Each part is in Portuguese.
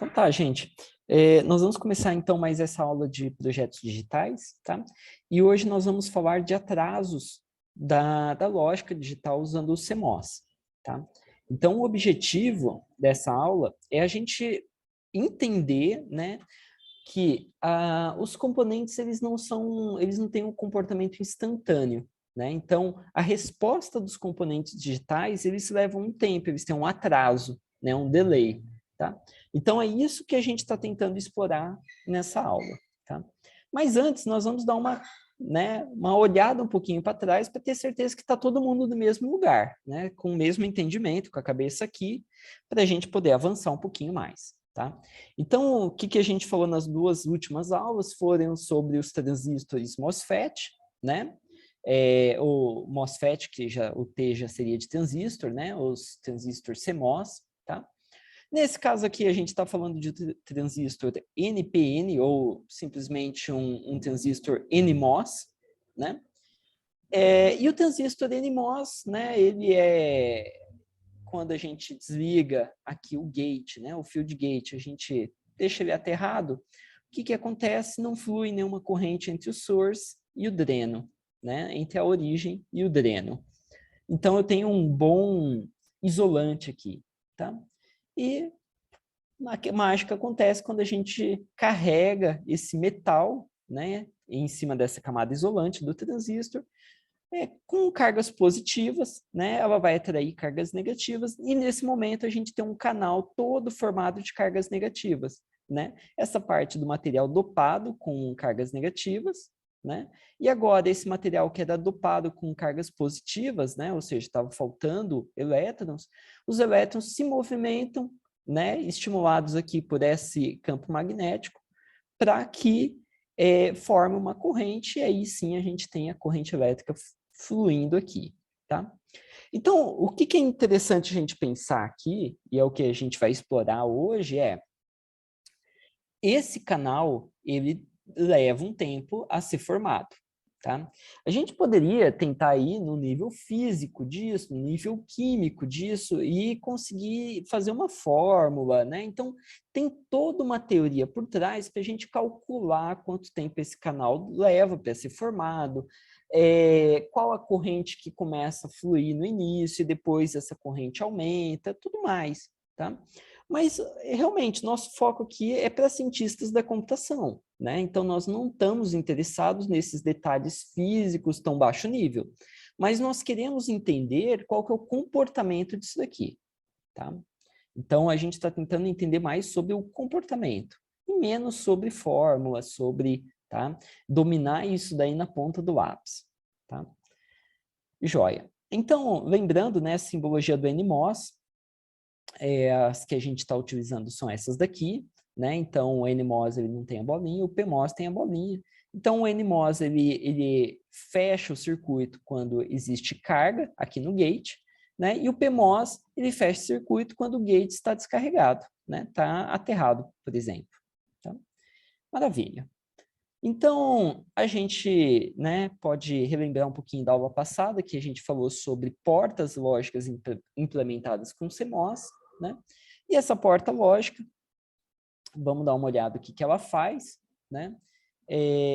Então tá, gente. Nós vamos começar então mais essa aula de projetos digitais, tá? E hoje nós vamos falar de atrasos da lógica digital usando o CMOS, tá? Então o objetivo dessa aula é a gente entender, né, que os componentes eles não têm um comportamento instantâneo, né? Então a resposta dos componentes digitais eles levam um tempo, eles têm um atraso, né, um delay, tá? Então é isso que a gente está tentando explorar nessa aula, tá? Mas antes nós vamos dar uma olhada um pouquinho para trás para ter certeza que está todo mundo no mesmo lugar, né? Com o mesmo entendimento, com a cabeça aqui, para a gente poder avançar um pouquinho mais. Tá? Então, o que a gente falou nas duas últimas aulas foram sobre os transistores MOSFET, né? O MOSFET, o T já seria de transistor, né? Os transistores CMOS, tá? Nesse caso aqui, a gente está falando de transistor NPN, ou simplesmente um transistor NMOS, né? E o transistor NMOS, né? Ele quando a gente desliga aqui o gate, né, o field gate, a gente deixa ele aterrado, o que acontece? Não flui nenhuma corrente entre o source e o dreno, né, entre a origem e o dreno. Então, eu tenho um bom isolante aqui, tá? E a mágica acontece quando a gente carrega esse metal, né, em cima dessa camada isolante do transistor, com cargas positivas, né, ela vai atrair cargas negativas, e nesse momento a gente tem um canal todo formado de cargas negativas, né? Essa parte do material dopado com cargas negativas, né? E agora esse material que era dopado com cargas positivas, né, ou seja, estava faltando elétrons, os elétrons se movimentam, né, estimulados aqui por esse campo magnético, para que forme uma corrente, e aí sim a gente tem a corrente elétrica fluindo aqui, tá? Então, o que é interessante a gente pensar aqui, e é o que a gente vai explorar hoje, esse canal, ele leva um tempo a ser formado, tá? A gente poderia tentar ir no nível físico disso, no nível químico disso, e conseguir fazer uma fórmula, né? Então, tem toda uma teoria por trás para a gente calcular quanto tempo esse canal leva para ser formado, qual a corrente que começa a fluir no início e depois essa corrente aumenta, tudo mais, tá? Mas, realmente, nosso foco aqui é para cientistas da computação, né? Então, nós não estamos interessados nesses detalhes físicos tão baixo nível, mas nós queremos entender qual que é o comportamento disso daqui, tá? Então, a gente está tentando entender mais sobre o comportamento, e menos sobre fórmulas, tá? Dominar isso daí na ponta do lápis, tá? Joia. Então, lembrando, né, a simbologia do NMOS, as que a gente está utilizando são essas daqui, né? Então, o NMOS ele não tem a bolinha, o PMOS tem a bolinha. Então, o NMOS ele fecha o circuito quando existe carga aqui no gate, né? E o PMOS ele fecha o circuito quando o gate está descarregado, né? Está aterrado, por exemplo. Tá? Maravilha. Então, a gente, né, pode relembrar um pouquinho da aula passada, que a gente falou sobre portas lógicas implementadas com CMOS, né? E essa porta lógica, vamos dar uma olhada no que ela faz, né?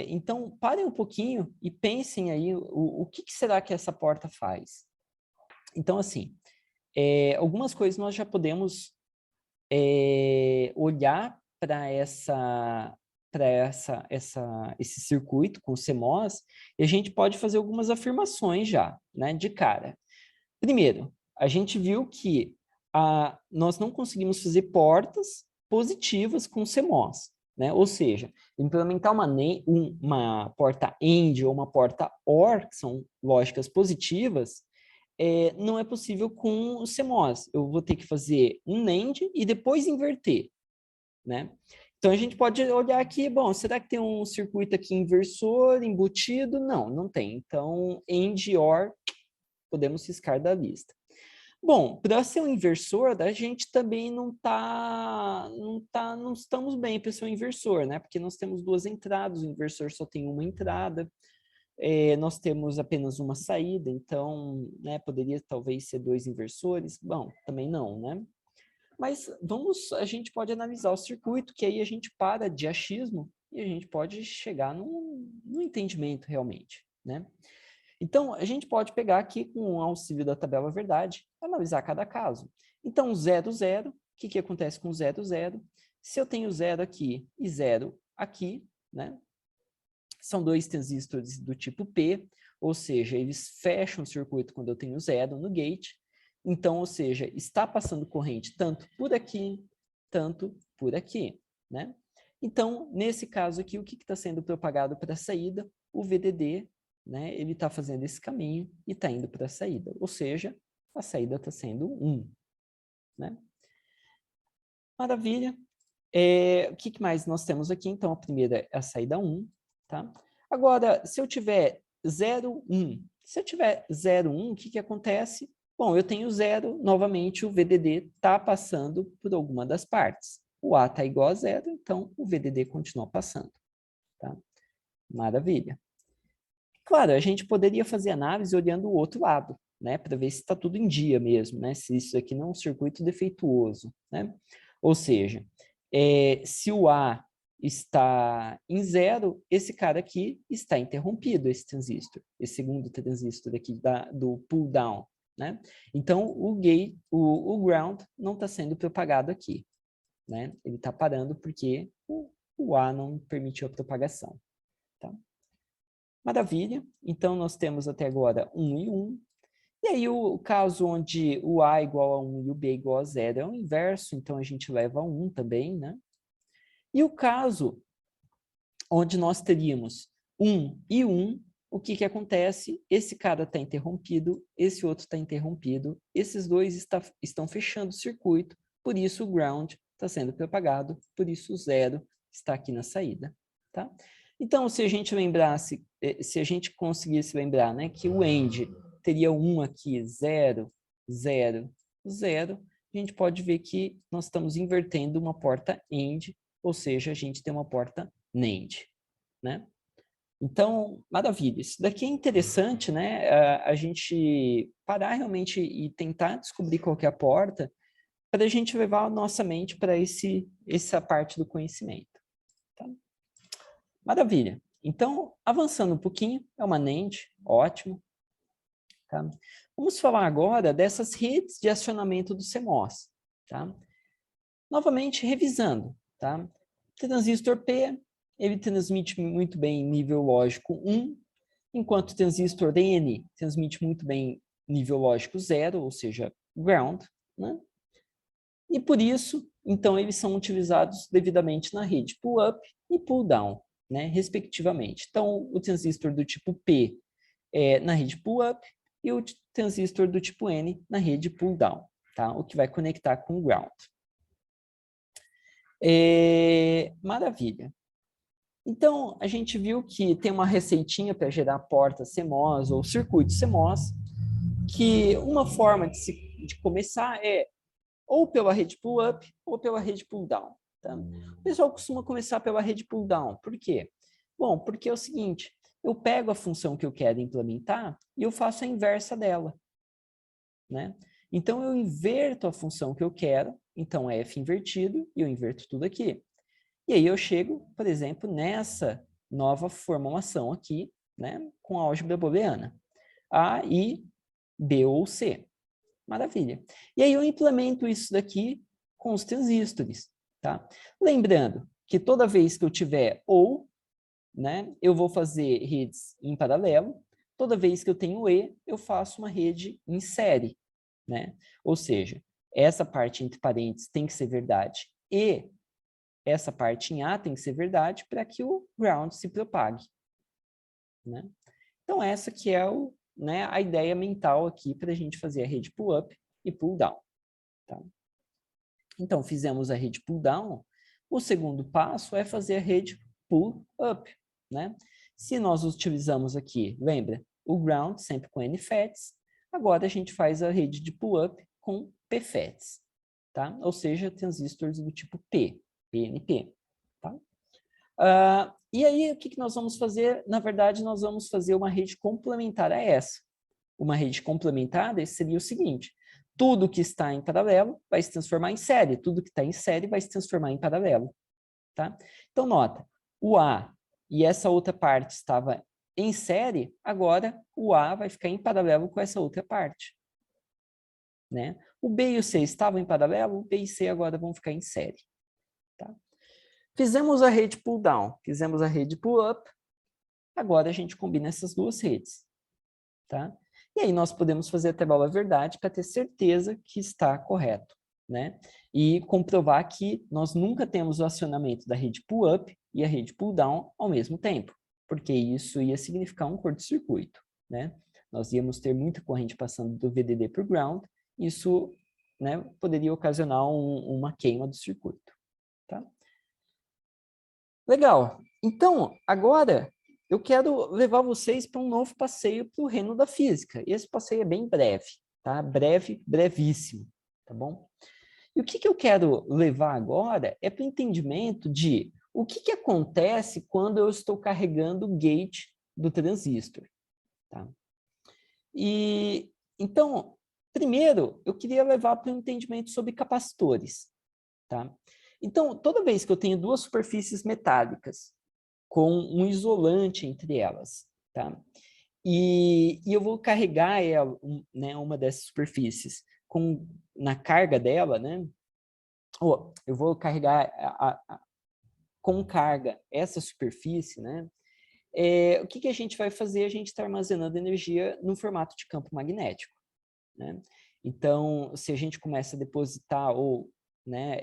Então, parem um pouquinho e pensem aí o que será que essa porta faz. Então, assim, algumas coisas nós já podemos olhar para esse circuito com o CMOS, e a gente pode fazer algumas afirmações já, né, de cara. Primeiro, a gente viu que nós não conseguimos fazer portas positivas com CMOS, né? Ou seja, implementar uma porta AND ou uma porta OR, que são lógicas positivas, não é possível com o CMOS. Eu vou ter que fazer um NAND e depois inverter, né? Então, a gente pode olhar aqui, bom, será que tem um circuito aqui inversor, embutido? Não, não tem. Então, AND e OR, podemos riscar da lista. Bom, para ser um inversor, a gente também não estamos bem para ser um inversor, né? Porque nós temos duas entradas, o inversor só tem uma entrada, nós temos apenas uma saída, então, né, poderia talvez ser dois inversores. Bom, também não, né? Mas a gente pode analisar o circuito, que aí a gente para de achismo e a gente pode chegar num entendimento realmente, né? Então, a gente pode pegar aqui com o auxílio da tabela verdade, analisar cada caso. Então, 0, 0, o que acontece com 0, 0? Se eu tenho 0 aqui e 0 aqui, né? São dois transistores do tipo P, ou seja, eles fecham o circuito quando eu tenho 0 no gate. Então, ou seja, está passando corrente tanto por aqui, tanto por aqui, né? Então, nesse caso aqui, o que está sendo propagado para a saída? O VDD, né? Ele está fazendo esse caminho e está indo para a saída, ou seja, a saída está sendo 1, né? Maravilha. O que mais nós temos aqui? Então, a primeira é a saída 1, tá? Agora, se eu tiver 0, 1, se eu tiver 0, 1, o que acontece? Bom, eu tenho 0, novamente o VDD está passando por alguma das partes. O A está igual a 0, então o VDD continua passando, tá? Maravilha. Claro, a gente poderia fazer análise olhando o outro lado, né? Para ver se está tudo em dia mesmo, né? Se isso aqui não é um circuito defeituoso, né? Ou seja, se o A está em 0, esse cara aqui está interrompido, esse transistor, esse segundo transistor aqui do pull down, né? Então, o ground não está sendo propagado aqui, né? Ele está parando porque o A não permitiu a propagação, tá? Maravilha. Então, nós temos até agora 1 e 1. E aí, o caso onde o A é igual a 1 e o B é igual a 0 é o inverso, então a gente leva a 1 também, né? E o caso onde nós teríamos 1 e 1, o que acontece? Esse cara está interrompido, esse outro está interrompido, esses dois estão fechando o circuito, por isso o ground está sendo propagado, por isso o 0 está aqui na saída, tá? Então, se a gente lembrasse, se a gente conseguisse lembrar, né, que o AND teria 1 aqui, 0, 0, 0, a gente pode ver que nós estamos invertendo uma porta AND, ou seja, a gente tem uma porta NAND, né? Então, maravilha. Isso daqui é interessante, né? A gente parar realmente e tentar descobrir qual que é a porta para a gente levar a nossa mente para essa parte do conhecimento. Tá? Maravilha. Então, avançando um pouquinho, é uma NAND, ótimo. Tá? Vamos falar agora dessas redes de acionamento do CMOS. Tá? Novamente, revisando. Tá? Transistor P, ele transmite muito bem nível lógico 1, enquanto o transistor N transmite muito bem nível lógico 0, ou seja, ground, né? E por isso, então, eles são utilizados devidamente na rede pull-up e pull-down, né, respectivamente. Então, o transistor do tipo P é na rede pull-up e o transistor do tipo N na rede pull-down, tá? O que vai conectar com o ground. Maravilha. Então, a gente viu que tem uma receitinha para gerar porta CMOS ou circuito CMOS, que uma forma de começar é ou pela rede pull-up ou pela rede pull-down. Tá? O pessoal costuma começar pela rede pull-down. Por quê? Bom, porque é o seguinte, eu pego a função que eu quero implementar e eu faço a inversa dela. Né? Então, eu inverto a função que eu quero, então é F invertido, e eu inverto tudo aqui. E aí eu chego, por exemplo, nessa nova formulação aqui, né, com a álgebra booleana. A, I, B ou C. Maravilha. E aí eu implemento isso daqui com os transistores, tá? Lembrando que toda vez que eu tiver ou, né, eu vou fazer redes em paralelo. Toda vez que eu tenho E, eu faço uma rede em série, né? Ou seja, essa parte entre parênteses tem que ser verdade e essa parte em A tem que ser verdade para que o ground se propague. Né? Então, essa que é né, a ideia mental aqui para a gente fazer a rede pull-up e pull-down. Tá? Então, fizemos a rede pull-down. O segundo passo é fazer a rede pull-up. Né? Se nós utilizamos aqui, lembra, o ground sempre com NFETs, agora a gente faz a rede de pull-up com PFETs. Tá? Ou seja, transistores do tipo P, PNP. Tá? E aí, o que nós vamos fazer? Na verdade, nós vamos fazer uma rede complementar a essa. Uma rede complementar seria o seguinte, tudo que está em paralelo vai se transformar em série, tudo que está em série vai se transformar em paralelo, tá? Então, nota, o A e essa outra parte estava em série, agora o A vai ficar em paralelo com essa outra parte, né? O B e o C estavam em paralelo, o B e C agora vão ficar em série, tá? Fizemos a rede pull down, fizemos a rede pull up, agora a gente combina essas duas redes, tá? E aí nós podemos fazer a tabela verdade para ter certeza que está correto, né? E comprovar que nós nunca temos o acionamento da rede pull up e a rede pull down ao mesmo tempo, porque isso ia significar um curto-circuito, né? Nós íamos ter muita corrente passando do VDD para o ground, isso, né, poderia ocasionar uma queima do circuito, tá? Legal. Então, agora eu quero levar vocês para um novo passeio para o reino da física. E esse passeio é bem breve, tá? Breve, brevíssimo, tá bom? E o que eu quero levar agora é para o entendimento de o que acontece quando eu estou carregando o gate do transistor, tá? E, então, primeiro, eu queria levar para o entendimento sobre capacitores, tá? Então, toda vez que eu tenho duas superfícies metálicas com um isolante entre elas, tá? E eu vou carregar ela, né, uma dessas superfícies na carga dela, né? Ou eu vou carregar com carga essa superfície, né? O que a gente vai fazer? A gente está armazenando energia no formato de campo magnético, né? Então, se a gente começa a depositar né,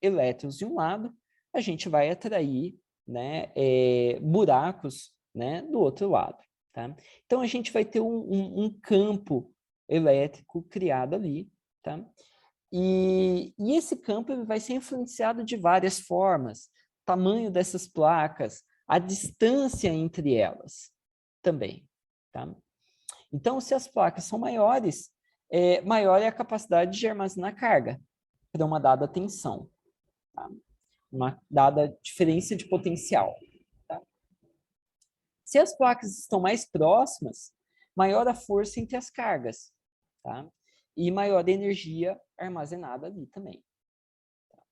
elétrons de um lado, a gente vai atrair, né, buracos, né, do outro lado, tá? Então, a gente vai ter um campo elétrico criado ali, tá? E esse campo ele vai ser influenciado de várias formas, tamanho dessas placas, a distância entre elas também, tá? Então, se as placas são maiores, maior é a capacidade de armazenar carga para uma dada tensão, tá? Uma dada diferença de potencial, tá? Se as placas estão mais próximas, maior a força entre as cargas, tá? E maior a energia armazenada ali também. Tá?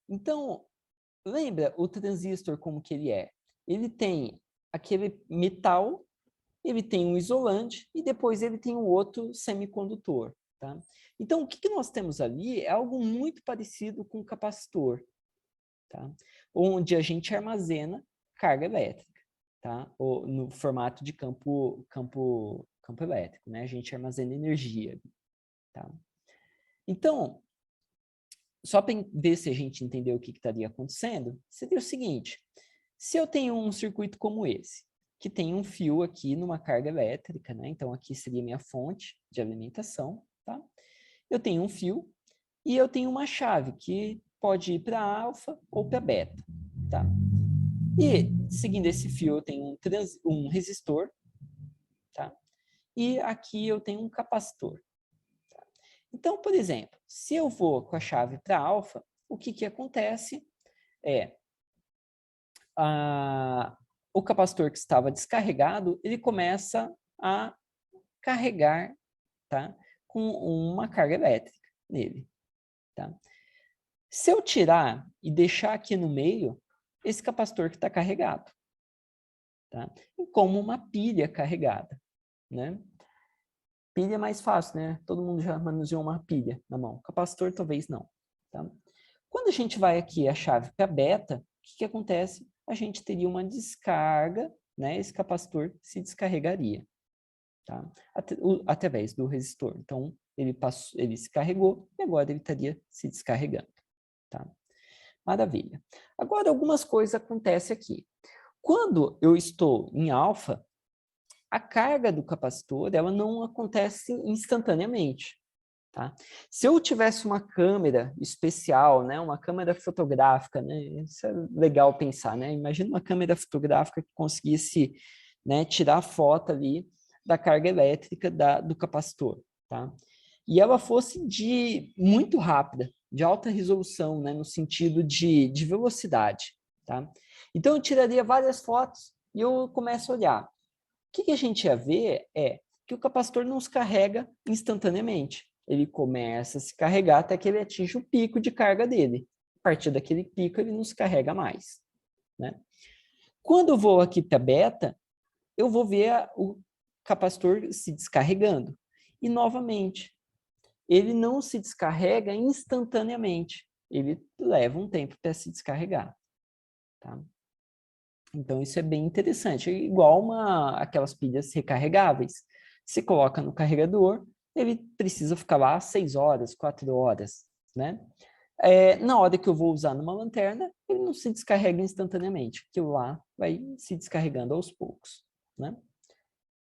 Então, lembra o transistor como que ele é? Ele tem aquele metal, ele tem um isolante e depois ele tem um outro semicondutor, tá? Então, o que nós temos ali é algo muito parecido com o capacitor, tá? Onde a gente armazena carga elétrica, tá? Ou no formato de campo elétrico, né? A gente armazena energia, tá? Então, só para ver se a gente entendeu o que estaria acontecendo, seria o seguinte: se eu tenho um circuito como esse, que tem um fio aqui numa carga elétrica, né? Então, aqui seria minha fonte de alimentação, tá? Eu tenho um fio e eu tenho uma chave que pode ir para alfa ou para beta, tá? E, seguindo esse fio, eu tenho um resistor, tá? E aqui eu tenho um capacitor. Tá? Então, por exemplo, se eu vou com a chave para alfa, o que acontece é o capacitor que estava descarregado, ele começa a carregar, tá? Com uma carga elétrica nele, tá? Se eu tirar e deixar aqui no meio, esse capacitor que está carregado, tá? Como uma pilha carregada, né? Pilha é mais fácil, né? Todo mundo já manuseou uma pilha na mão. Capacitor talvez não, tá? Quando a gente vai aqui a chave para beta, o que acontece? A gente teria uma descarga, né? Esse capacitor se descarregaria, tá? Através do resistor. Então, ele se carregou e agora ele estaria se descarregando, tá? Maravilha. Agora, algumas coisas acontecem aqui. Quando eu estou em alfa, a carga do capacitor ela não acontece instantaneamente, tá? Se eu tivesse uma câmera especial, né, uma câmera fotográfica, né, isso é legal pensar, né? Imagina uma câmera fotográfica que conseguisse, né, tirar foto ali da carga elétrica do capacitor, tá? E ela fosse muito rápida, de alta resolução, né, no sentido de velocidade, tá? Então eu tiraria várias fotos e eu começo a olhar. O que a gente ia ver é que o capacitor não se carrega instantaneamente. ele começa a se carregar até que ele atinge o pico de carga dele. A partir daquele pico, ele não se carrega mais, né? Quando eu vou aqui para beta, eu vou ver o capacitor se descarregando. E, novamente, ele não se descarrega instantaneamente. Ele leva um tempo para se descarregar. Tá? Então, isso é bem interessante. É igual aquelas pilhas recarregáveis. Se coloca no carregador, ele precisa ficar lá 6 horas, 4 horas. Né? Na hora que eu vou usar numa lanterna, ele não se descarrega instantaneamente. Aquilo lá vai se descarregando aos poucos. Né?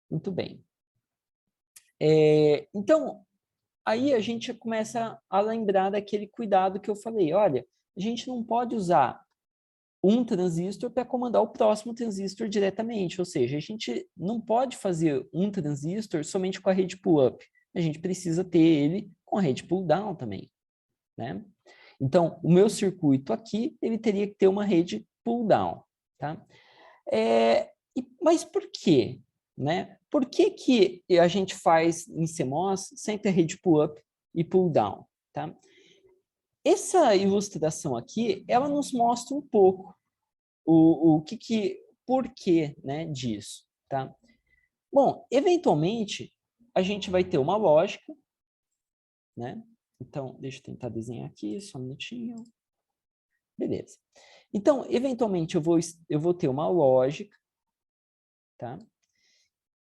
Muito bem. Então, aí a gente começa a lembrar daquele cuidado que eu falei. Olha, a gente não pode usar um transistor para comandar o próximo transistor diretamente. Ou seja, a gente não pode fazer um transistor somente com a rede pull-up. A gente precisa ter ele com a rede pull-down também. Né? Então, o meu circuito aqui, ele teria que ter uma rede pull-down. Tá? Mas por quê? Né? Por que que a gente faz em CMOS sempre a rede pull-up e pull-down? Tá? Essa ilustração aqui, ela nos mostra um pouco porquê, né, disso. Tá? Bom, eventualmente, a gente vai ter uma lógica, né? Então, deixa eu tentar desenhar aqui, só um minutinho. Beleza. Então, eventualmente, eu vou ter uma lógica, tá?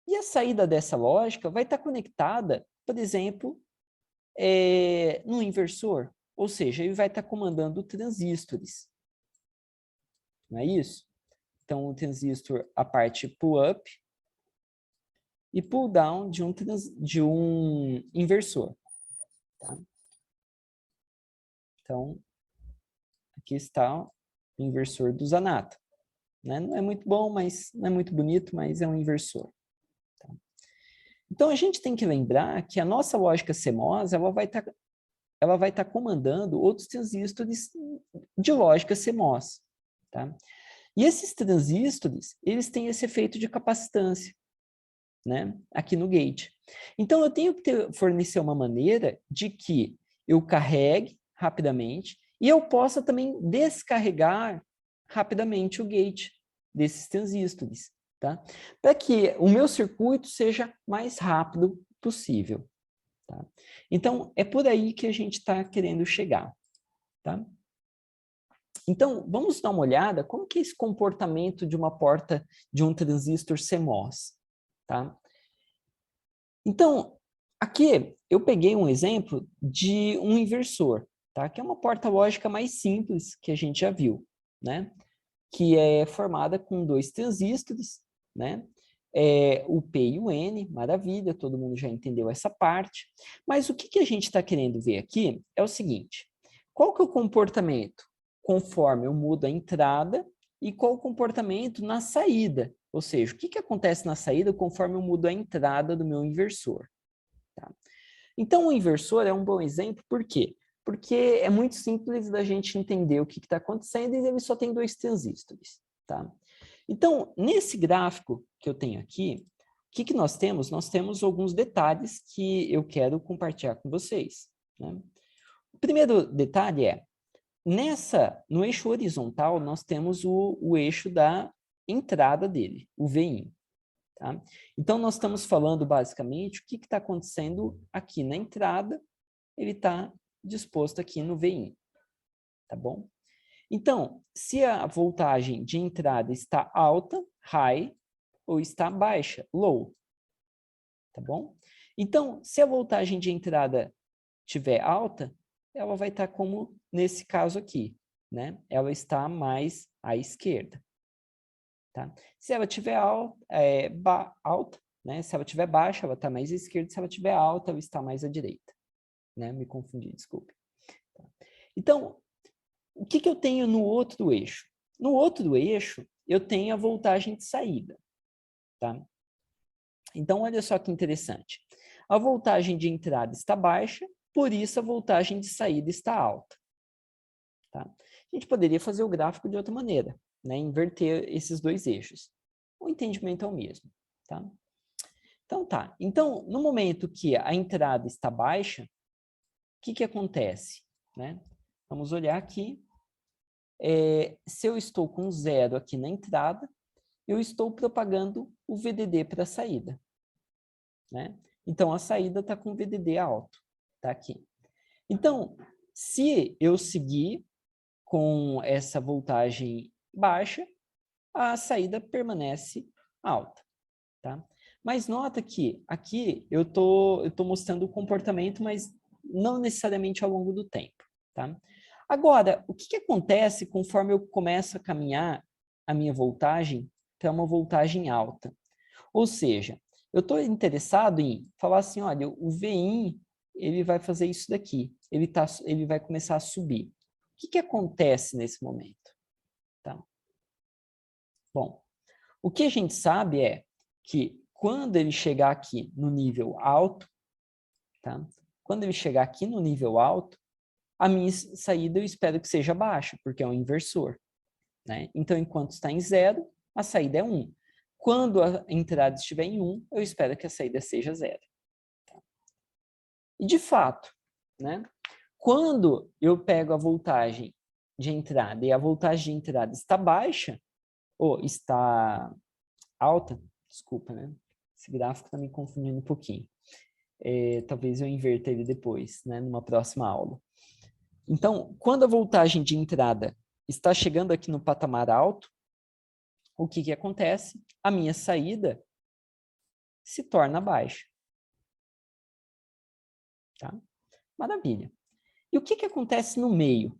E a saída dessa lógica vai estar conectada, por exemplo, no inversor. Ou seja, ele vai estar comandando transistores. Não é isso? Então, o transistor, a parte pull-up e pull-down de um inversor. Tá? Então, aqui está o inversor do Zanata. Né? Não é muito bom, mas não é muito bonito, mas é um inversor. Tá? Então, a gente tem que lembrar que a nossa lógica CMOS, ela vai estar comandando outros transistores de lógica CMOS. Tá? E esses transistores, eles têm esse efeito de capacitância, né? Aqui no gate. Então, eu tenho que fornecer uma maneira de que eu carregue rapidamente e eu possa também descarregar rapidamente o gate desses transistores, tá? Para que o meu circuito seja mais rápido possível. Tá? Então, é por aí que a gente está querendo chegar. Tá? Então, vamos dar uma olhada como que é esse comportamento de uma porta de um transistor CMOS. Tá? Então, aqui eu peguei um exemplo de um inversor, tá? Que é uma porta lógica mais simples que a gente já viu, né? Que é formada com 2 transistores, né? O P e o N, maravilha, todo mundo já entendeu essa parte. Mas o que a gente está querendo ver aqui é o seguinte: qual que é o comportamento conforme eu mudo a entrada e qual o comportamento na saída? Ou seja, o que acontece na saída conforme eu mudo a entrada do meu inversor? Tá? Então, o inversor é um bom exemplo, por quê? Porque é muito simples da gente entender o que está acontecendo e ele só tem 2 transistores. Tá? Então, nesse gráfico que eu tenho aqui, o que nós temos? Nós temos alguns detalhes que eu quero compartilhar com vocês. Né? O primeiro detalhe é, no eixo horizontal, nós temos o eixo da entrada dele, o VIN. Tá? Então, nós estamos falando basicamente o que está acontecendo aqui na entrada, ele está disposto aqui no VIN. Tá bom? Então, se a voltagem de entrada está alta, high, ou está baixa, low. Tá bom? Então, se a voltagem de entrada estiver alta, ela vai estar como nesse caso aqui, né? Ela está mais à esquerda. Tá? Se ela estiver alta, né? Se ela estiver baixa, ela está mais à esquerda. Se ela estiver alta, ela está mais à direita. Né? Me confundi, desculpe. Tá? Então, o que eu tenho no outro eixo? No outro eixo, eu tenho a voltagem de saída. Tá? Então, olha só que interessante. A voltagem de entrada está baixa, por isso a voltagem de saída está alta. Tá? A gente poderia fazer o gráfico de outra maneira, né? Inverter esses 2 eixos. O entendimento é o mesmo. Tá? Então, no momento que a entrada está baixa, que acontece? Né? Vamos olhar aqui. Se eu estou com 0 aqui na entrada, eu estou propagando o VDD para a saída. Né? Então, a saída está com VDD alto. Está aqui. Então, se eu seguir com essa voltagem baixa, a saída permanece alta. Tá? Mas nota que aqui eu tô mostrando o comportamento, mas não necessariamente ao longo do tempo. Tá? Agora, o que acontece conforme eu começo a caminhar a minha voltagem para uma voltagem alta? Ou seja, eu estou interessado em falar assim, olha, o VIN ele vai fazer isso daqui, ele vai começar a subir. O que acontece nesse momento? Tá? Bom, o que a gente sabe é que quando ele chegar aqui no nível alto, tá? Quando ele chegar aqui no nível alto, a minha saída eu espero que seja baixa, porque é um inversor. Né? Então, enquanto está em 0, a saída é 1. Quando a entrada estiver em 1, eu espero que a saída seja 0. Tá? E, de fato, né? Quando eu pego a voltagem de entrada e a voltagem de entrada está baixa, ou está alta, desculpa, né? Esse gráfico está me confundindo um pouquinho. Talvez eu inverta ele depois, né? Numa próxima aula. Então, quando a voltagem de entrada está chegando aqui no patamar alto, o que acontece? A minha saída se torna baixa. Tá? Maravilha. E o que acontece no meio?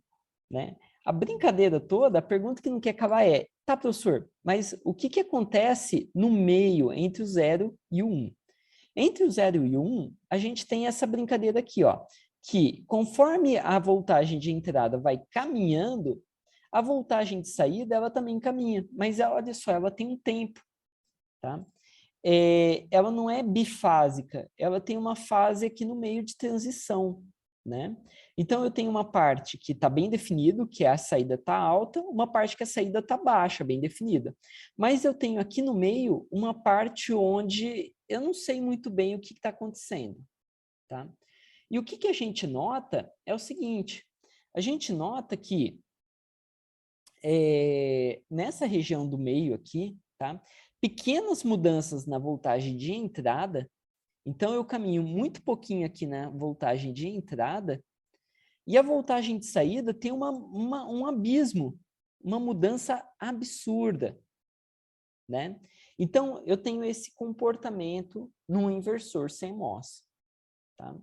Né? A brincadeira toda, a pergunta que não quer calar é, tá, professor, mas o que acontece no meio entre o 0 e o 1? Entre o 0 e o 1, a gente tem essa brincadeira aqui, ó, que conforme a voltagem de entrada vai caminhando, a voltagem de saída ela também caminha, mas olha só, ela tem um tempo. Tá? Ela não é bifásica, ela tem uma fase aqui no meio de transição. Né? Então, eu tenho uma parte que está bem definido, que a saída está alta, uma parte que a saída está baixa, bem definida. Mas eu tenho aqui no meio uma parte onde eu não sei muito bem o que está acontecendo. Tá? E o que a gente nota é o seguinte, a gente nota que nessa região do meio aqui, tá? Pequenas mudanças na voltagem de entrada, então eu caminho muito pouquinho aqui na voltagem de entrada, e a voltagem de saída tem um abismo, uma mudança absurda. Né? Então, eu tenho esse comportamento num inversor CMOS. Tá?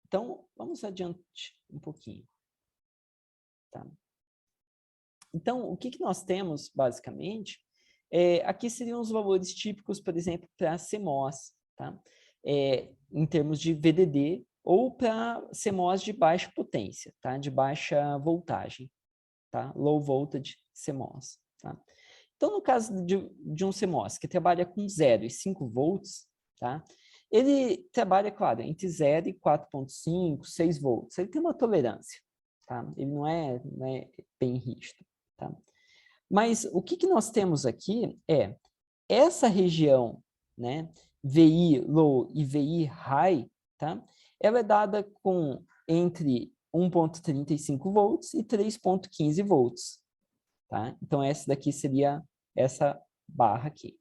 Então, vamos adiante um pouquinho. Tá? Então, o que nós temos, basicamente, aqui seriam os valores típicos, por exemplo, para CMOS, tá? Em termos de VDD, ou para CMOS de baixa potência, tá? De baixa voltagem, tá? Low voltage CMOS. Tá? Então, no caso de um CMOS que trabalha com 0 e 5 volts, tá? Ele trabalha, claro, entre 0 e 4,5, 6 volts. Ele tem uma tolerância, tá? Ele não é bem rígido. Tá? Mas o que nós temos aqui é essa região, né, VI low e VI high, tá? Ela é dada com entre 1,35 volts e 3,15 volts. Tá? Então, essa daqui seria essa barra aqui.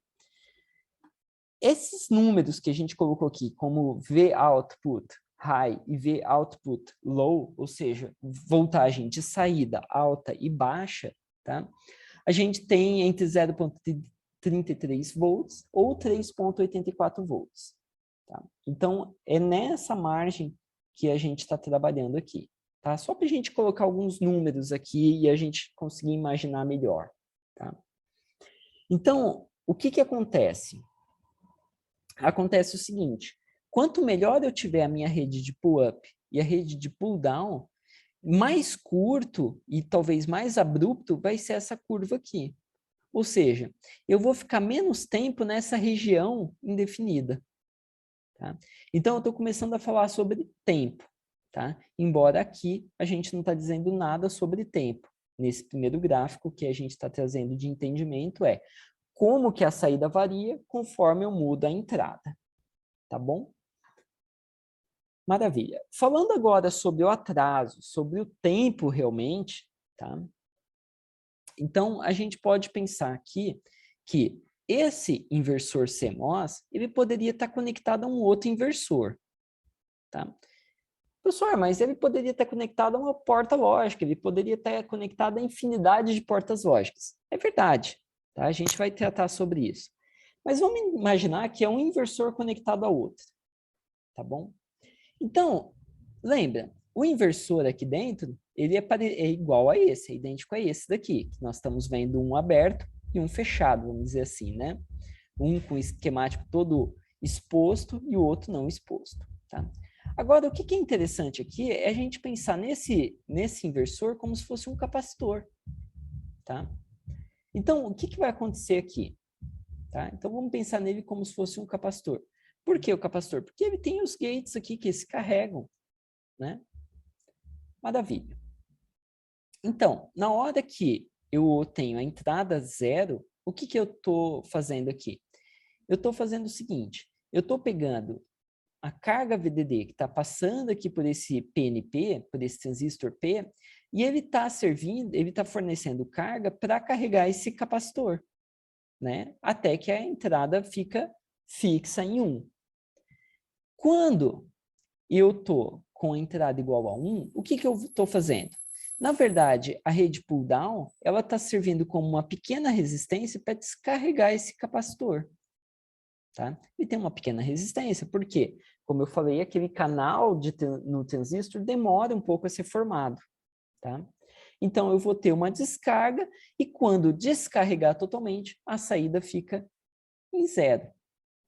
Esses números que a gente colocou aqui, como V output high e V output low, ou seja, voltagem de saída alta e baixa, tá? A gente tem entre 0,33 volts ou 3,84 volts. Tá? Então, é nessa margem que a gente está trabalhando aqui. Tá? Só para a gente colocar alguns números aqui e a gente conseguir imaginar melhor. Tá? Então, o que acontece? Acontece o seguinte, quanto melhor eu tiver a minha rede de pull-up e a rede de pull-down, mais curto e talvez mais abrupto vai ser essa curva aqui. Ou seja, eu vou ficar menos tempo nessa região indefinida. Tá? Então, eu estou começando a falar sobre tempo. Tá? Embora aqui a gente não está dizendo nada sobre tempo. Nesse primeiro gráfico, o que a gente está trazendo de entendimento é como que a saída varia conforme eu mudo a entrada. Tá bom? Maravilha. Falando agora sobre o atraso, sobre o tempo realmente, tá? Então, a gente pode pensar aqui que esse inversor CMOS, ele poderia estar conectado a um outro inversor, tá? Professor, mas ele poderia estar conectado a uma porta lógica, ele poderia estar conectado a infinidade de portas lógicas. É verdade, tá? A gente vai tratar sobre isso. Mas vamos imaginar que é um inversor conectado a outro, tá bom? Então, lembra, o inversor aqui dentro, ele é igual a esse, é idêntico a esse daqui, que nós estamos vendo um aberto e um fechado, vamos dizer assim, né? Um com o esquemático todo exposto e o outro não exposto, tá? Agora, o que é interessante aqui é a gente pensar nesse inversor como se fosse um capacitor, tá? Então, o que vai acontecer aqui? Tá? Então, vamos pensar nele como se fosse um capacitor. Por que o capacitor? Porque ele tem os gates aqui que se carregam, né? Maravilha. Então, na hora que eu tenho a entrada zero, o que eu estou fazendo aqui? Eu estou fazendo o seguinte, eu estou pegando a carga VDD que está passando aqui por esse PNP, por esse transistor P, e ele está servindo, ele está fornecendo carga para carregar esse capacitor, né? Até que a entrada fica fixa em 1. Quando eu estou com a entrada igual a 1, o que eu estou fazendo? Na verdade, a rede pull-down, ela está servindo como uma pequena resistência para descarregar esse capacitor. Tá? E tem uma pequena resistência, porque, como eu falei, aquele canal no transistor demora um pouco a ser formado. Tá? Então, eu vou ter uma descarga e quando descarregar totalmente, a saída fica em 0.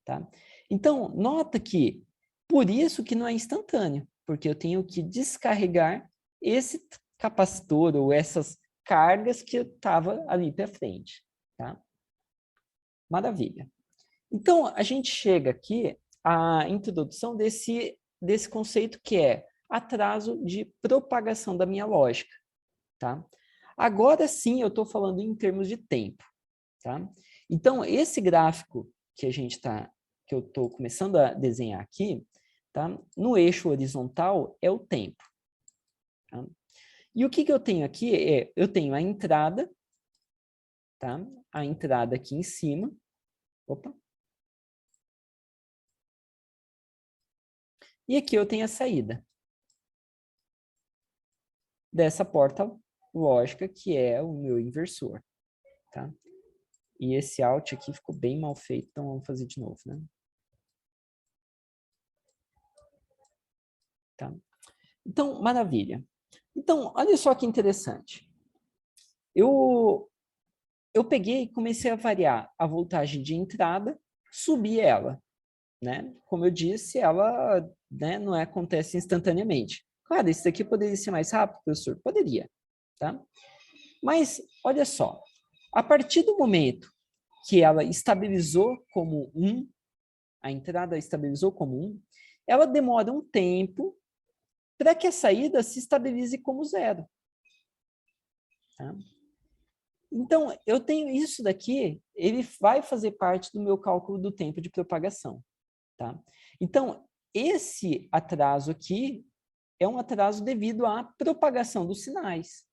Tá? Então, nota que, por isso que não é instantâneo, porque eu tenho que descarregar esse capacitor ou essas cargas que eu estava ali para frente. Tá? Maravilha. Então, a gente chega aqui à introdução desse conceito que é atraso de propagação da minha lógica. Tá? Agora sim, eu estou falando em termos de tempo. Tá? Então, esse gráfico que que eu estou começando a desenhar aqui, tá? No eixo horizontal é o tempo. Tá? E o que eu tenho aqui é, eu tenho a entrada, tá? A entrada aqui em cima. Opa. E aqui eu tenho a saída dessa porta lógica, que é o meu inversor. Tá? E esse out aqui ficou bem mal feito, então vamos fazer de novo, né? Tá? Então, maravilha. Então, olha só que interessante. Eu peguei e comecei a variar a voltagem de entrada, subi ela, né? Como eu disse, ela, né, não acontece instantaneamente. Claro, isso daqui poderia ser mais rápido, professor? Poderia, tá? Mas, olha só, a partir do momento que ela estabilizou como 1, a entrada estabilizou como 1, ela demora um tempo para que a saída se estabilize como 0. Tá? Então, eu tenho isso daqui, ele vai fazer parte do meu cálculo do tempo de propagação. Tá? Então, esse atraso aqui é um atraso devido à propagação dos sinais.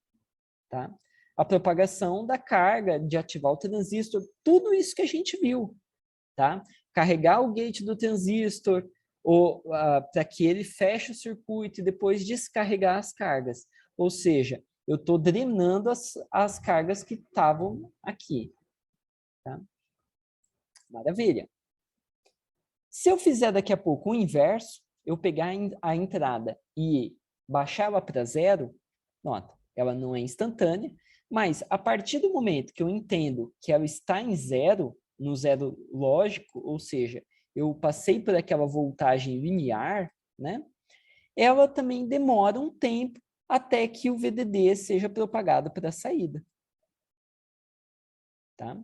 Tá? A propagação da carga, de ativar o transistor, tudo isso que a gente viu. Tá? Carregar o gate do transistor para que ele feche o circuito e depois descarregar as cargas. Ou seja, eu estou drenando as cargas que estavam aqui. Tá? Maravilha. Se eu fizer daqui a pouco o inverso, eu pegar a entrada e baixar ela para 0, nota, ela não é instantânea, mas a partir do momento que eu entendo que ela está em 0, no 0 lógico, ou seja, eu passei por aquela voltagem linear, né? Ela também demora um tempo até que o VDD seja propagado para a saída. Tá?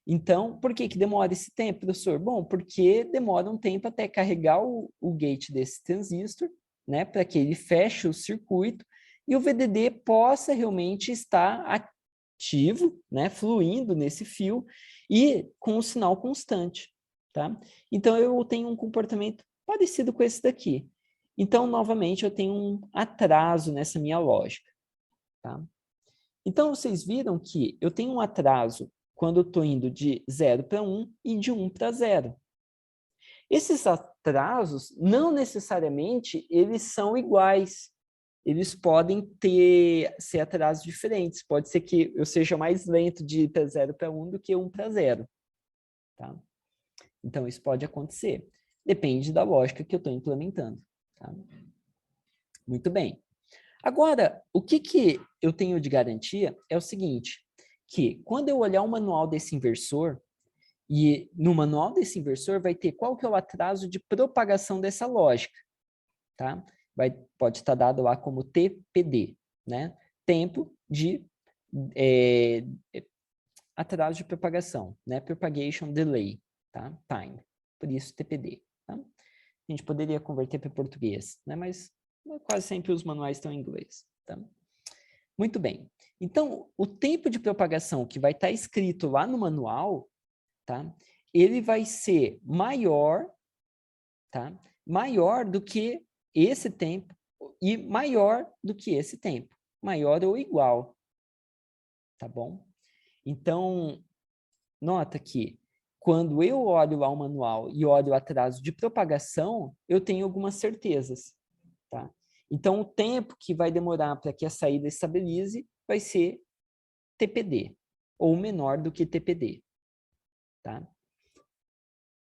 Então, por que demora esse tempo, professor? Bom, porque demora um tempo até carregar o gate desse transistor, né, para que ele feche o circuito e o VDD possa realmente estar ativo, né, fluindo nesse fio e com um sinal constante. Tá? Então, eu tenho um comportamento parecido com esse daqui. Então, novamente, eu tenho um atraso nessa minha lógica. Tá? Então, vocês viram que eu tenho um atraso quando eu estou indo de 0 para 1 e de 1 para 0. Esses atrasos, não necessariamente, eles são iguais. Eles podem ser atrasos diferentes. Pode ser que eu seja mais lento de ir para 0 para 1 do que 1 para 0. Tá? Então, isso pode acontecer. Depende da lógica que eu estou implementando. Tá? Muito bem. Agora, o que eu tenho de garantia é o seguinte, que quando eu olhar o manual desse inversor, e no manual desse inversor vai ter qual que é o atraso de propagação dessa lógica. Tá? Pode estar dado lá como TPD, né? Tempo de atraso de propagação, né? Propagation Delay, tá? Time, por isso TPD. Tá? A gente poderia converter para português, né? Mas quase sempre os manuais estão em inglês. Tá? Muito bem. Então, o tempo de propagação que vai estar escrito lá no manual, tá? Ele vai ser maior, tá? Maior do que esse tempo e maior do que esse tempo. Maior ou igual. Tá bom? Então, nota que quando eu olho lá o manual e olho o atraso de propagação, eu tenho algumas certezas. Tá? Então, o tempo que vai demorar para que a saída estabilize vai ser TPD, ou menor do que TPD. Tá?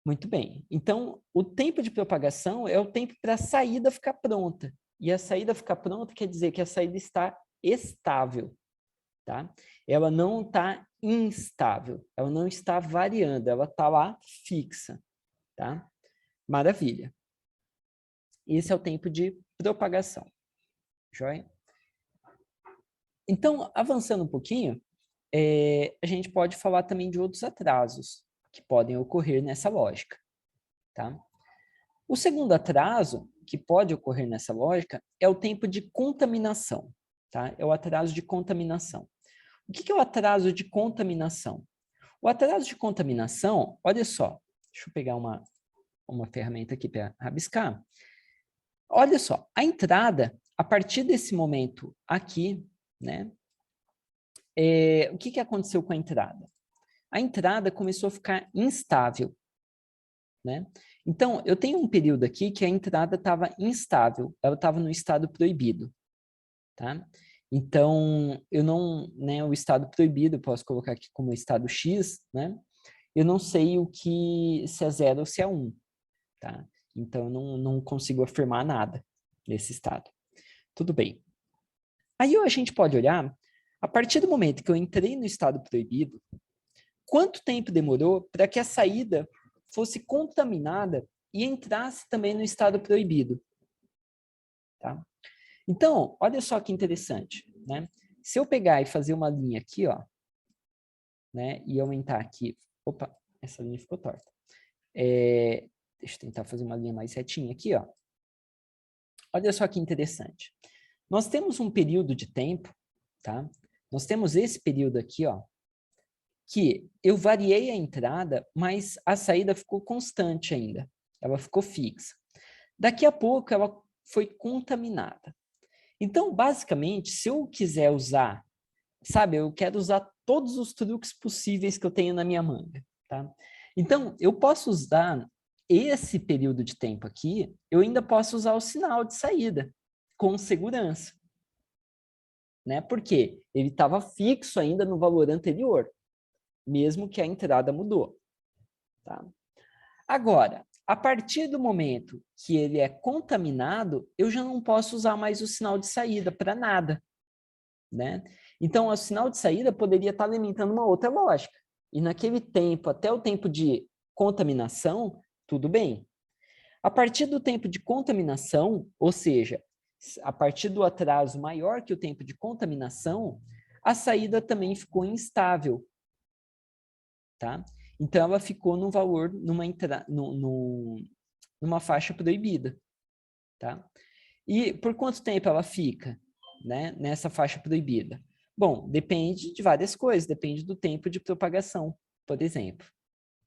Muito bem. Então, o tempo de propagação é o tempo para a saída ficar pronta. E a saída ficar pronta quer dizer que a saída está estável. Tá? Ela não está instável, ela não está variando, ela está lá fixa. Tá? Maravilha. Esse é o tempo de propagação. Joia? Então, avançando um pouquinho, a gente pode falar também de outros atrasos que podem ocorrer nessa lógica. Tá? O segundo atraso que pode ocorrer nessa lógica é o tempo de contaminação. Tá? É o atraso de contaminação. O que é o atraso de contaminação? O atraso de contaminação, olha só, deixa eu pegar uma ferramenta aqui para rabiscar. Olha só, a entrada, a partir desse momento aqui, né? O que aconteceu com a entrada? A entrada começou a ficar instável, né? Então, eu tenho um período aqui que a entrada estava instável, ela estava no estado proibido, tá? Então, eu não, né, o estado proibido, eu posso colocar aqui como estado X, né? Eu não sei se é 0 ou se é 1, tá? Então, eu não consigo afirmar nada nesse estado. Tudo bem. Aí a gente pode olhar, a partir do momento que eu entrei no estado proibido, quanto tempo demorou para que a saída fosse contaminada e entrasse também no estado proibido. Tá? Então, olha só que interessante. Né? Se eu pegar e fazer uma linha aqui, ó, né, e aumentar aqui... Opa, essa linha ficou torta. Deixa eu tentar fazer uma linha mais retinha aqui. Ó. Olha só que interessante. Nós temos um período de tempo, tá? Nós temos esse período aqui, ó, que eu variei a entrada, mas a saída ficou constante ainda. Ela ficou fixa. Daqui a pouco, ela foi contaminada. Então, basicamente, se eu quiser usar, sabe, eu quero usar todos os truques possíveis que eu tenho na minha manga, tá? Então, eu posso usar esse período de tempo aqui, eu ainda posso usar o sinal de saída, com segurança. Né? Porque ele estava fixo ainda no valor anterior, mesmo que a entrada mudou. Tá? Agora, a partir do momento que ele é contaminado, eu já não posso usar mais o sinal de saída para nada. Né? Então, o sinal de saída poderia estar alimentando uma outra lógica. E naquele tempo, até o tempo de contaminação, tudo bem. A partir do tempo de contaminação, ou seja, a partir do atraso maior que o tempo de contaminação, a saída também ficou instável. Tá? Então, ela ficou num valor, numa faixa proibida. Tá? E por quanto tempo ela fica, né, nessa faixa proibida? Bom, depende de várias coisas, depende do tempo de propagação, por exemplo.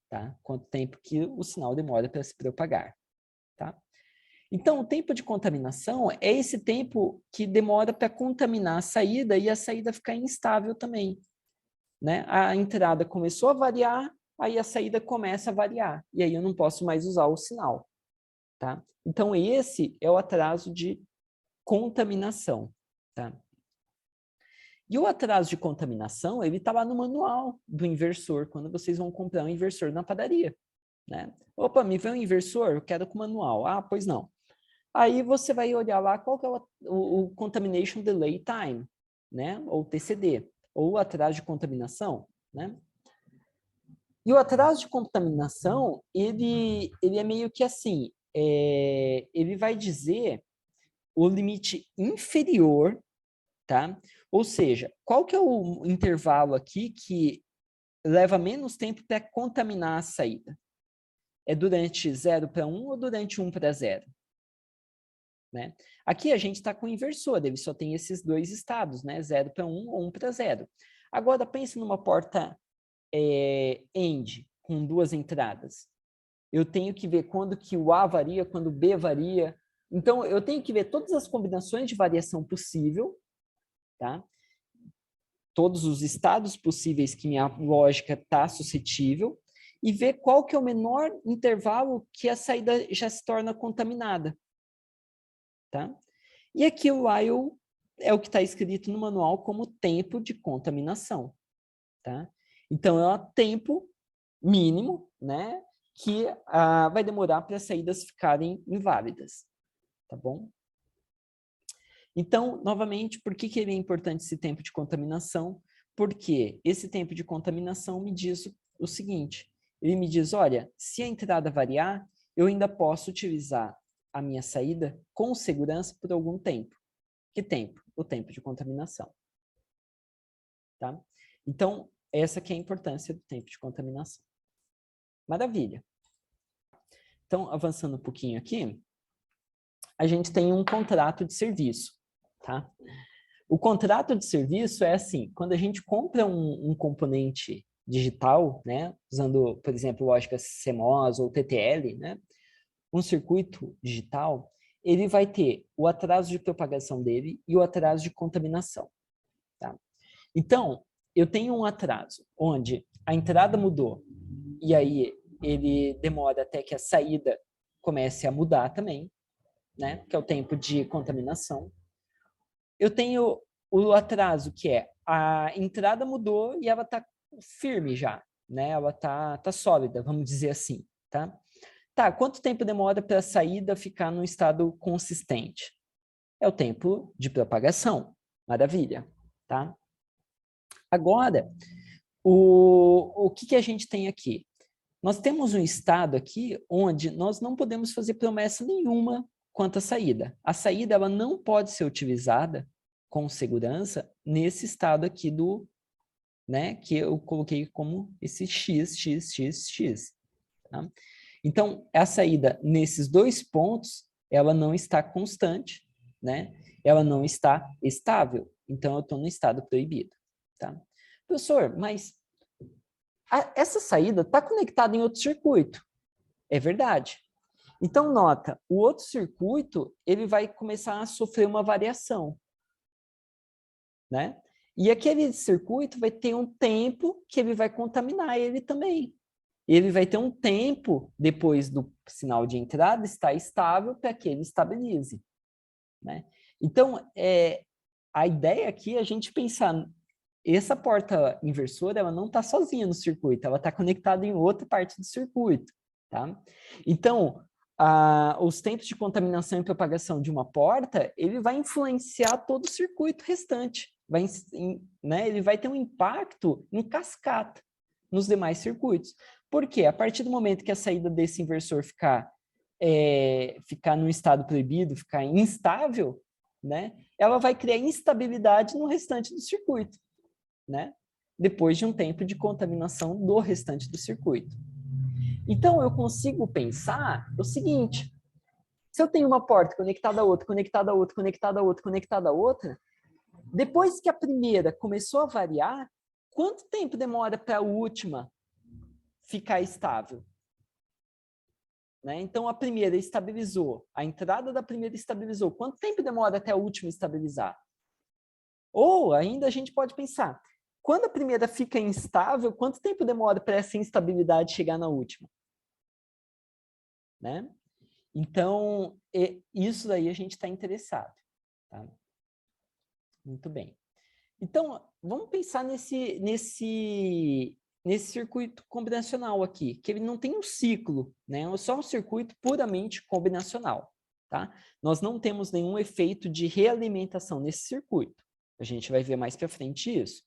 Tá? Quanto tempo que o sinal demora para se propagar. Tá? Então, o tempo de contaminação é esse tempo que demora para contaminar a saída e a saída ficar instável também, né? A entrada começou a variar, aí a saída começa a variar, e aí eu não posso mais usar o sinal, tá? Então, esse é o atraso de contaminação, tá? E o atraso de contaminação, ele está lá no manual do inversor, quando vocês vão comprar um inversor na padaria, né? Opa, me vê um inversor, eu quero com manual. Ah, pois não. Aí você vai olhar lá qual que é o Contamination Delay Time, né? Ou TCD, ou atraso de contaminação, né? E o atraso de contaminação, ele é meio que assim, ele vai dizer o limite inferior, tá? Ou seja, qual que é o intervalo aqui que leva menos tempo para contaminar a saída? É durante 0 para 1 ou durante 1 para 0? Né? Aqui a gente está com o inversor, ele só tem esses dois estados, né? 0 para 1 ou 1 para 0. Agora, pense numa porta AND, com duas entradas. Eu tenho que ver quando que o A varia, quando o B varia. Então, eu tenho que ver todas as combinações de variação possível, tá? Todos os estados possíveis que minha lógica está suscetível, e ver qual que é o menor intervalo que a saída já se torna contaminada. Tá? E aqui o while é o que está escrito no manual como tempo de contaminação. Tá? Então, é o tempo mínimo, né, que vai demorar para as saídas ficarem inválidas. Tá bom? Então, novamente, por que ele é importante esse tempo de contaminação? Porque esse tempo de contaminação me diz o seguinte, ele me diz, olha, se a entrada variar, eu ainda posso utilizar a minha saída com segurança por algum tempo. Que tempo? O tempo de contaminação. Tá? Então, essa que é a importância do tempo de contaminação. Maravilha. Então, avançando um pouquinho aqui, a gente tem um contrato de serviço. Tá? O contrato de serviço é assim, quando a gente compra um componente digital, né, usando, por exemplo, lógica CMOS ou TTL, né, um circuito digital, ele vai ter o atraso de propagação dele e o atraso de contaminação. Tá? Então, eu tenho um atraso onde a entrada mudou e aí ele demora até que a saída comece a mudar também, né, que é o tempo de contaminação. Eu tenho o atraso, que é a entrada mudou e ela está firme já, né? Ela tá sólida, vamos dizer assim, tá? Tá, quanto tempo demora para a saída ficar num estado consistente? É o tempo de propagação. Maravilha, tá? Agora, o que a gente tem aqui? Nós temos um estado aqui onde nós não podemos fazer promessa nenhuma quanto à saída. A saída ela não pode ser utilizada com segurança nesse estado aqui do, né, que eu coloquei como esse x, x, x, x. Tá? Então, a saída nesses dois pontos, ela não está constante, né? Ela não está estável. Então, eu estou no estado proibido. Tá? Professor, mas essa saída está conectada em outro circuito. É verdade. Então, nota, o outro circuito, ele vai começar a sofrer uma variação, né? E aquele circuito vai ter um tempo que ele vai contaminar ele também. Ele vai ter um tempo, depois do sinal de entrada, estar estável para que ele estabilize, né? Então, a ideia aqui é a gente pensar, essa porta inversora, ela não está sozinha no circuito, ela está conectada em outra parte do circuito, tá? Então, os tempos de contaminação e propagação de uma porta, ele vai influenciar todo o circuito restante, né? Ele vai ter um impacto em cascata nos demais circuitos. Por quê? A partir do momento que a saída desse inversor ficar no estado proibido, ficar instável, né? Ela vai criar instabilidade no restante do circuito, né? Depois de um tempo de contaminação do restante do circuito. Então, eu consigo pensar o seguinte, se eu tenho uma porta conectada a outra, conectada a outra, conectada a outra, conectada a outra, depois que a primeira começou a variar, quanto tempo demora para a última ficar estável? né? Então, a primeira estabilizou, a entrada da primeira estabilizou. Quanto tempo demora até a última estabilizar? Ou ainda a gente pode pensar, quando a primeira fica instável, quanto tempo demora para essa instabilidade chegar na última? Né? Então, isso daí a gente está interessado. Tá? Muito bem. Então, vamos pensar nesse circuito combinacional aqui, que ele não tem um ciclo, né? É só um circuito puramente combinacional. Tá? Nós não temos nenhum efeito de realimentação nesse circuito. A gente vai ver mais para frente isso.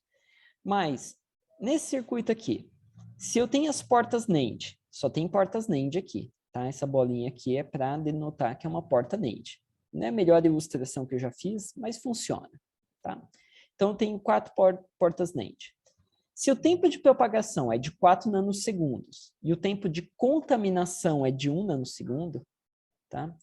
Mas, nesse circuito aqui, se eu tenho as portas NAND, só tem portas NAND aqui, tá? Essa bolinha aqui é para denotar que é uma porta NAND. Não é a melhor ilustração que eu já fiz, mas funciona, tá? Então, eu tenho 4 portas NAND. Se o tempo de propagação é de 4 nanosegundos e o tempo de contaminação é de 1 nanosegundo, tá?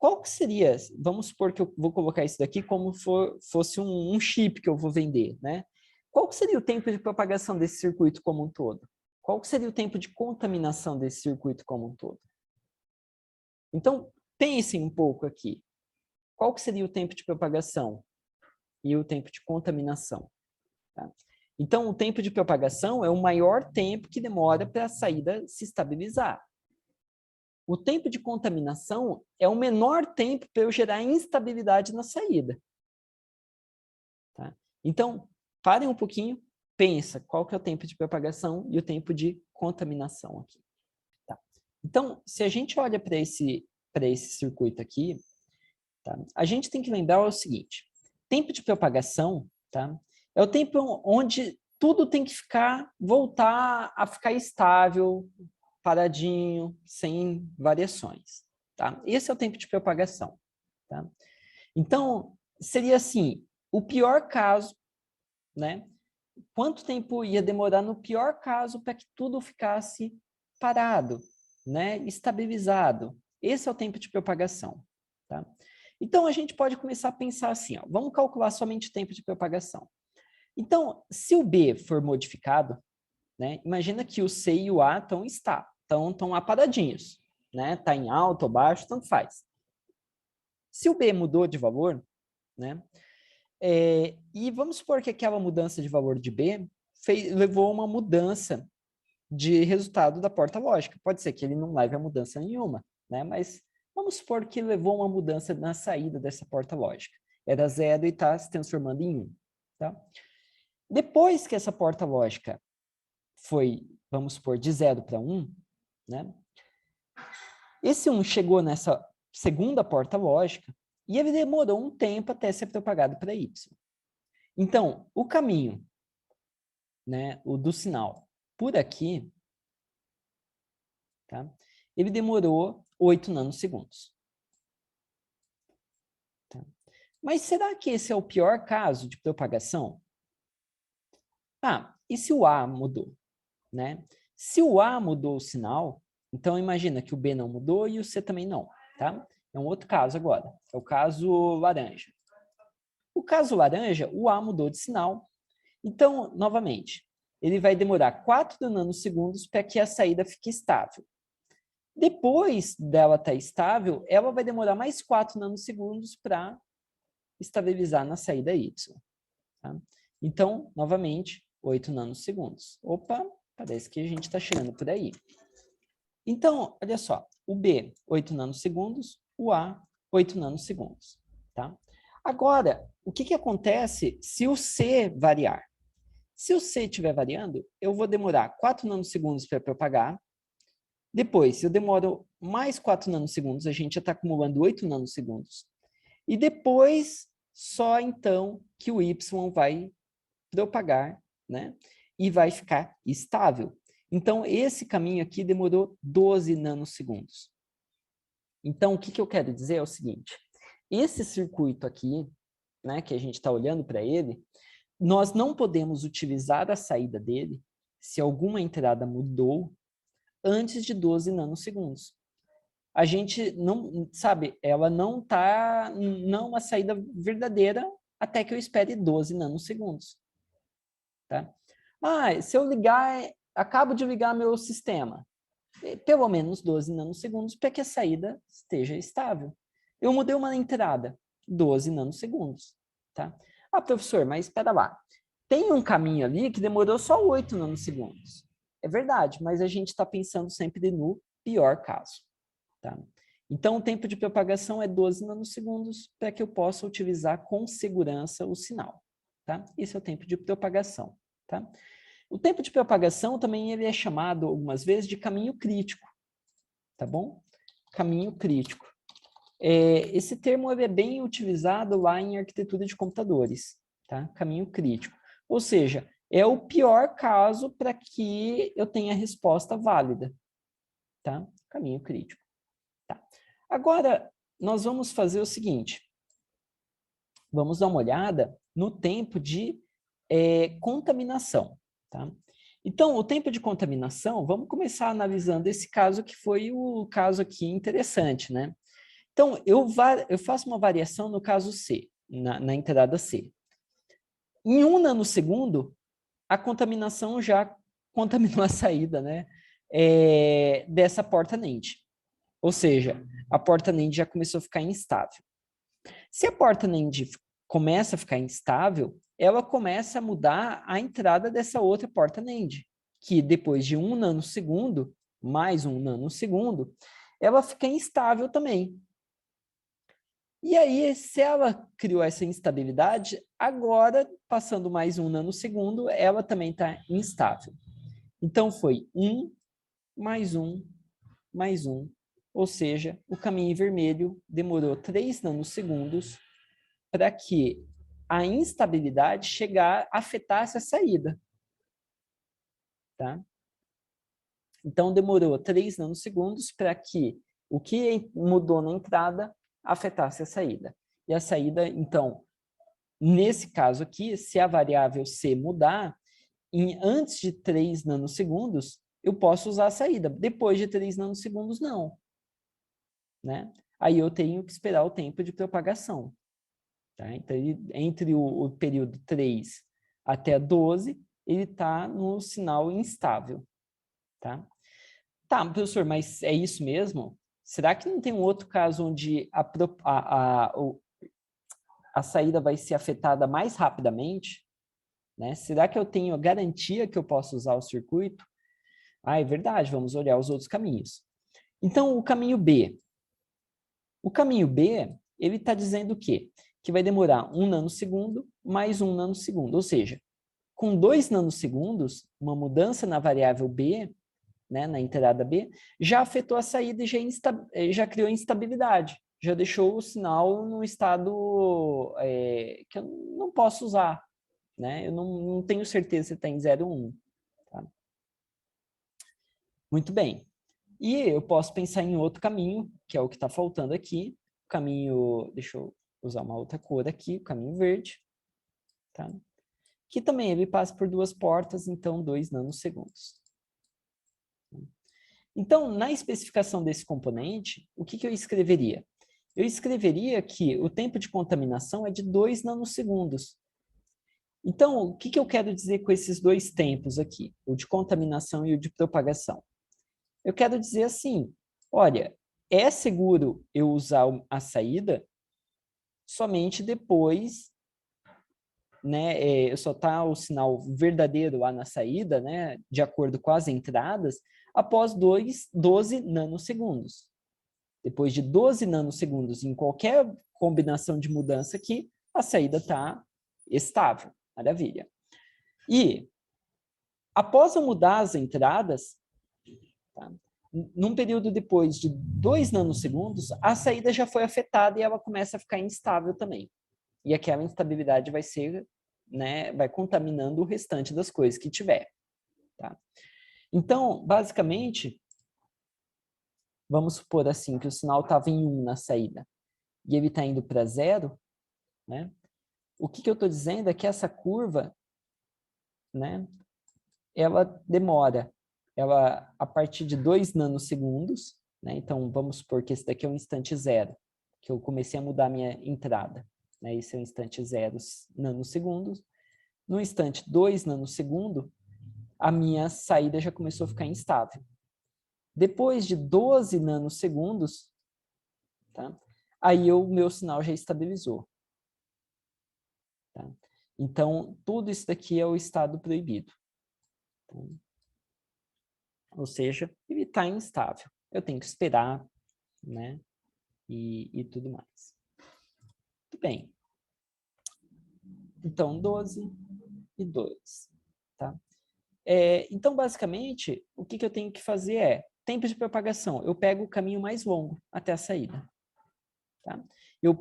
Qual que seria, vamos supor que eu vou colocar isso daqui como fosse um chip que eu vou vender, né? Qual que seria o tempo de propagação desse circuito como um todo? Qual que seria o tempo de contaminação desse circuito como um todo? Então, pensem um pouco aqui. Qual que seria o tempo de propagação e o tempo de contaminação? Tá? Então, o tempo de propagação é o maior tempo que demora para a saída se estabilizar. O tempo de contaminação é o menor tempo para eu gerar instabilidade na saída. Tá? Então, parem um pouquinho, pensa qual que é o tempo de propagação e o tempo de contaminação aqui. Tá? Então, se a gente olha para esse circuito aqui, tá? A gente tem que lembrar o seguinte, tempo de propagação, tá? É o tempo onde tudo tem que voltar a ficar estável, paradinho, sem variações. Tá? Esse é o tempo de propagação. Tá? Então, seria assim, o pior caso, né? Quanto tempo ia demorar no pior caso para que tudo ficasse parado, né? Estabilizado. Esse é o tempo de propagação. Tá? Então, a gente pode começar a pensar assim, ó, vamos calcular somente o tempo de propagação. Então, se o B for modificado, né, imagina que o C e o A estão lá paradinhos, né? Está em alto ou baixo, tanto faz. Se o B mudou de valor, né? E vamos supor que aquela mudança de valor de B levou a uma mudança de resultado da porta lógica. Pode ser que ele não leve a mudança nenhuma, né? Mas vamos supor que levou uma mudança na saída dessa porta lógica. Era 0 e está se transformando em 1. Tá? Depois que essa porta lógica foi, vamos supor, de 0 para 1, né? Esse 1 chegou nessa segunda porta lógica e ele demorou um tempo até ser propagado para y. Então, o caminho, né, o do sinal por aqui, tá? Ele demorou 8 nanosegundos. Tá? Mas será que esse é o pior caso de propagação? Ah, e se o A mudou? Né? Se o A mudou o sinal, então imagina que o B não mudou e o C também não. Tá? É um outro caso agora, é o caso laranja. O caso laranja, o A mudou de sinal. Então, novamente, ele vai demorar 4 nanosegundos para que a saída fique estável. Depois dela estar estável, ela vai demorar mais 4 nanosegundos para estabilizar na saída Y. Tá? Então, novamente, 8 nanosegundos. Opa, parece que a gente está chegando por aí. Então, olha só, o B, 8 nanosegundos, o A, 8 nanosegundos. Tá? Agora, o que acontece se o C variar? Se o C estiver variando, eu vou demorar 4 nanosegundos para propagar. Depois, se eu demoro mais 4 nanosegundos, a gente já está acumulando 8 nanosegundos. E depois, só então que o Y vai propagar, né? E vai ficar estável. Então, esse caminho aqui demorou 12 nanosegundos. Então, o que eu quero dizer é o seguinte. Esse circuito aqui, né, que a gente está olhando para ele, nós não podemos utilizar a saída dele se alguma entrada mudou antes de 12 nanosegundos. A gente não, sabe, ela não está, não uma saída verdadeira até que eu espere 12 nanosegundos. Tá? Ah, se eu ligar, acabo de ligar meu sistema. pelo menos 12 nanosegundos para que a saída esteja estável. Eu mudei uma entrada, 12 nanosegundos. Tá? Ah, professor, mas espera lá. Tem um caminho ali que demorou só 8 nanosegundos. É verdade, mas a gente está pensando sempre no pior caso. Tá? Então, o tempo de propagação é 12 nanosegundos para que eu possa utilizar com segurança o sinal. Tá? Esse é o tempo de propagação. Tá? O tempo de propagação também ele é chamado algumas vezes de caminho crítico. Tá bom? Caminho crítico. Esse termo ele é bem utilizado lá em arquitetura de computadores. Tá? Caminho crítico. Ou seja, é o pior caso para que eu tenha resposta válida. Tá? Caminho crítico. Tá. Agora, nós vamos fazer o seguinte. Vamos dar uma olhada no tempo de contaminação. Tá? Então, o tempo de contaminação, vamos começar analisando esse caso que foi o caso aqui interessante, né? Então, eu faço uma variação no caso C, na entrada C. Em 1 nanosegundo, a contaminação já contaminou a saída, né? Dessa porta NAND. Ou seja, a porta NAND já começou a ficar instável. Se a porta NAND começa a ficar instável, ela começa a mudar a entrada dessa outra porta NAND, que depois de 1 nanosegundo, mais 1 nanosegundo, ela fica instável também. E aí, se ela criou essa instabilidade, agora, passando mais 1 nanosegundo, ela também está instável. Então, foi 1, mais 1, mais 1. Ou seja, o caminho vermelho demorou 3 nanosegundos para que a instabilidade afetasse a saída. Tá? Então, demorou 3 nanosegundos para que o que mudou na entrada afetasse a saída. E a saída, então, nesse caso aqui, se a variável C mudar, antes de 3 nanosegundos, eu posso usar a saída. Depois de 3 nanosegundos, não. Né? Aí eu tenho que esperar o tempo de propagação. Tá? Então, entre o período 3 até 12, ele está no sinal instável. Tá? Tá, professor, mas é isso mesmo? Será que não tem um outro caso onde a saída vai ser afetada mais rapidamente? Né? Será que eu tenho a garantia que eu posso usar o circuito? Ah, é verdade, vamos olhar os outros caminhos. Então, o caminho B. O caminho B, ele está dizendo o quê? Que vai demorar 1 nanosegundo mais 1 nanosegundo. Ou seja, com 2 nanosegundos, uma mudança na variável B, né, na entrada B, já afetou a saída e já criou instabilidade. Já deixou o sinal num estado que eu não posso usar. Né? Eu não tenho certeza se está em 0 ou 1. Tá? Muito bem. E eu posso pensar em outro caminho, que é o que está faltando aqui. O caminho, deixa eu usar uma outra cor aqui, o caminho verde. Tá? Que também ele passa por 2 portas, então 2 nanosegundos. Então, na especificação desse componente, o que eu escreveria? Eu escreveria que o tempo de contaminação é de 2 nanosegundos. Então, o que eu quero dizer com esses dois tempos aqui, o de contaminação e o de propagação? Eu quero dizer assim, olha, é seguro eu usar a saída somente depois, né, só está o sinal verdadeiro lá na saída, né, de acordo com as entradas, após 12 nanosegundos. Depois de 12 nanosegundos em qualquer combinação de mudança aqui, a saída está estável. Maravilha. E, após eu mudar as entradas, tá, num período depois de 2 nanosegundos, a saída já foi afetada e ela começa a ficar instável também. E aquela instabilidade vai ser, né, vai contaminando o restante das coisas que tiver. Tá? Então, basicamente, vamos supor assim, que o sinal estava em 1 na saída e ele está indo para 0, né? O que eu estou dizendo é que essa curva, né, ela demora, a partir de 2 nanosegundos, né? Então, vamos supor que esse daqui é um instante 0, que eu comecei a mudar a minha entrada. Né? Esse é um instante 0 nanosegundos. No instante 2 nanosegundos, a minha saída já começou a ficar instável. Depois de 12 nanosegundos, tá? Aí o meu sinal já estabilizou. Tá? Então, tudo isso daqui é o estado proibido. Tá? Ou seja, ele está instável. Eu tenho que esperar, né? E tudo mais. Muito bem. Então, 12 e 2. Tá? Então, basicamente, o que eu tenho que fazer é, tempo de propagação, eu pego o caminho mais longo até a saída. Tá? Eu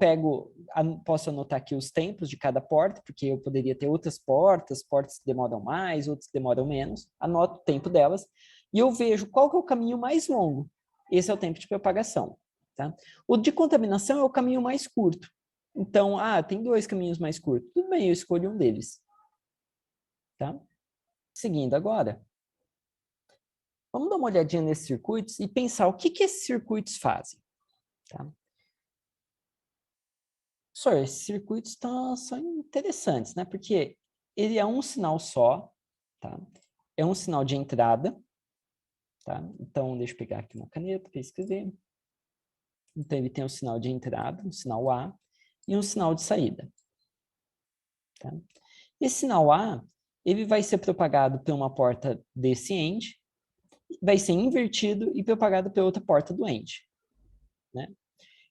posso anotar aqui os tempos de cada porta, porque eu poderia ter outras portas que demoram mais, outras que demoram menos, anoto o tempo delas, e eu vejo qual que é o caminho mais longo. Esse é o tempo de propagação. Tá? O de contaminação é o caminho mais curto. Então, tem 2 caminhos mais curtos. Tudo bem, eu escolho um deles. Tá? Seguindo agora, vamos dar uma olhadinha nesses circuitos e pensar o que esses circuitos fazem. Tá? Esses circuitos são interessantes, né? Porque ele é um sinal só, tá? É um sinal de entrada, tá? Então, deixa eu pegar aqui uma caneta para escrever. Então, ele tem um sinal de entrada, um sinal A, e um sinal de saída. Tá? Esse sinal A, ele vai ser propagado por uma porta desse end, vai ser invertido e propagado pela outra porta do end. Né?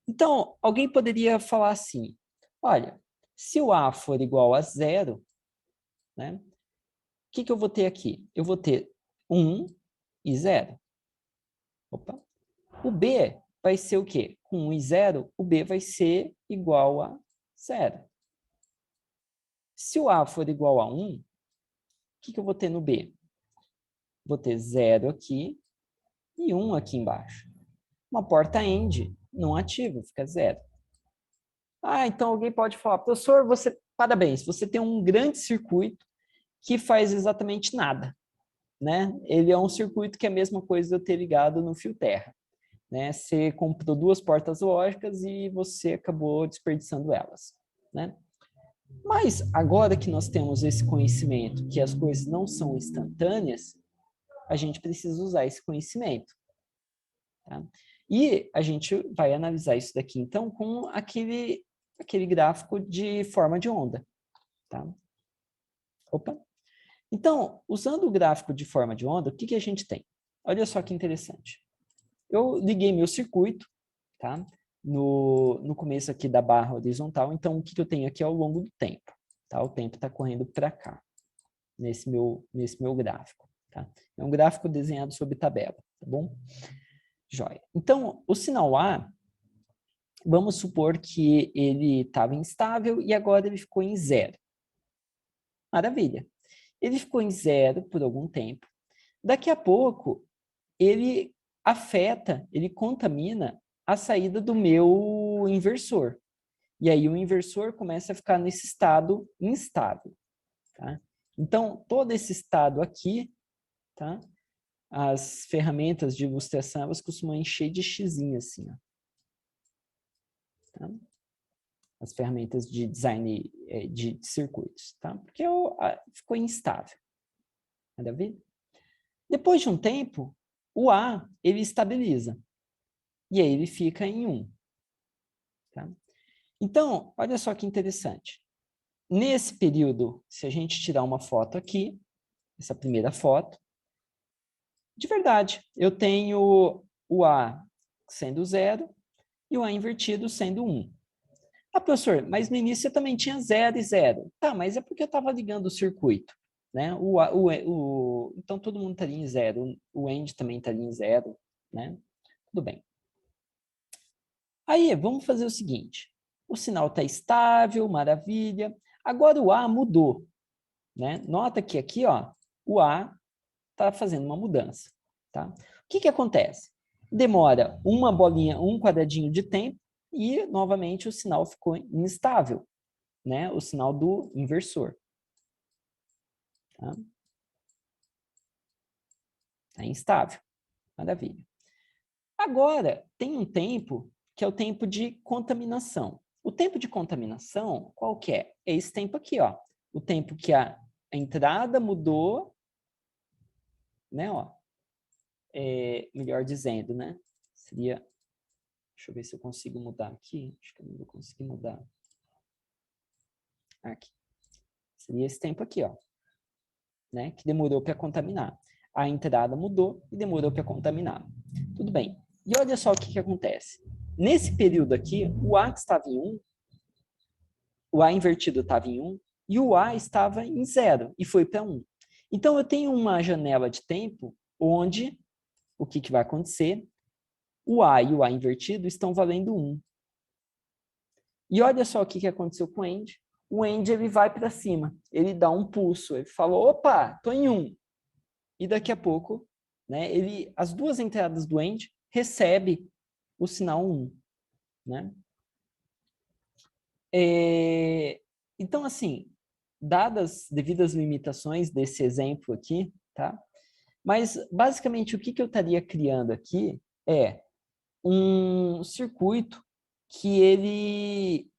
Então, alguém poderia falar assim, olha, se o A for igual a 0, né, o que eu vou ter aqui? Eu vou ter 1 e 0. Opa. O B vai ser o quê? Com 1 e 0, o B vai ser igual a 0. Se o A for igual a 1, o que eu vou ter no B? Vou ter 0 aqui e 1 aqui embaixo. Uma porta AND não ativa, fica 0. Então alguém pode falar, professor, parabéns, você tem um grande circuito que faz exatamente nada. Né? Ele é um circuito que é a mesma coisa de eu ter ligado no fio terra. Né? Você comprou 2 portas lógicas e você acabou desperdiçando elas. Né? Mas agora que nós temos esse conhecimento que as coisas não são instantâneas, a gente precisa usar esse conhecimento. Tá? E a gente vai analisar isso daqui, então, com aquele gráfico de forma de onda. Tá? Opa! Então, usando o gráfico de forma de onda, o que a gente tem? Olha só que interessante. Eu liguei meu circuito, tá? No começo aqui da barra horizontal, então o que eu tenho aqui ao longo do tempo, tá? O tempo está correndo para cá, nesse meu gráfico, tá? É um gráfico desenhado sob tabela, tá bom? Joia. Então, o sinal A, vamos supor que ele estava instável e agora ele ficou em 0. Maravilha. Ele ficou em 0 por algum tempo. Daqui a pouco, ele ele contamina a saída do meu inversor. E aí o inversor começa a ficar nesse estado instável. Tá? Então, todo esse estado aqui, tá? As ferramentas de ilustração, elas costumam encher de xizinho assim. Ó. Tá? As ferramentas de design de circuitos. Tá? Porque ficou instável. Maravilha? Depois de um tempo, o A, ele estabiliza. E aí ele fica em 1. Tá? Então, olha só que interessante. Nesse período, se a gente tirar uma foto aqui, essa primeira foto, de verdade, eu tenho o A sendo 0 e o A invertido sendo 1. Professor, mas no início eu também tinha 0 e 0. Tá, mas é porque eu estava ligando o circuito. Né? Então, todo mundo estaria em 0. O AND também estaria em 0. Né? Tudo bem. Aí, vamos fazer o seguinte. O sinal está estável, maravilha. Agora o A mudou. Né? Nota que aqui, ó, o A está fazendo uma mudança. Tá? O que acontece? Demora uma bolinha, um quadradinho de tempo e, novamente, o sinal ficou instável. Né? O sinal do inversor. Tá? Tá instável. Maravilha. Agora, tem um tempo que é o tempo de contaminação. O tempo de contaminação, qual que é? É esse tempo aqui, ó. O tempo que a entrada mudou, né, ó. melhor dizendo, né? Seria, deixa eu ver se eu consigo mudar aqui, acho que eu não vou conseguir mudar. Aqui. Seria esse tempo aqui, ó, né? Que demorou para contaminar. A entrada mudou e demorou para contaminar. Tudo bem. E olha só o que acontece. Nesse período aqui, o A estava em 1, o A invertido estava em 1, e o A estava em 0 e foi para 1. Então, eu tenho uma janela de tempo onde o que vai acontecer? O A e o A invertido estão valendo 1. E olha só o que aconteceu com o AND. O AND ele vai para cima, ele dá um pulso, ele fala, opa, estou em 1. E daqui a pouco, né, as duas entradas do AND recebem o sinal 1. Né? Então, assim, dadas devidas limitações desse exemplo aqui, tá? Mas, basicamente, o que eu estaria criando aqui é um circuito que ele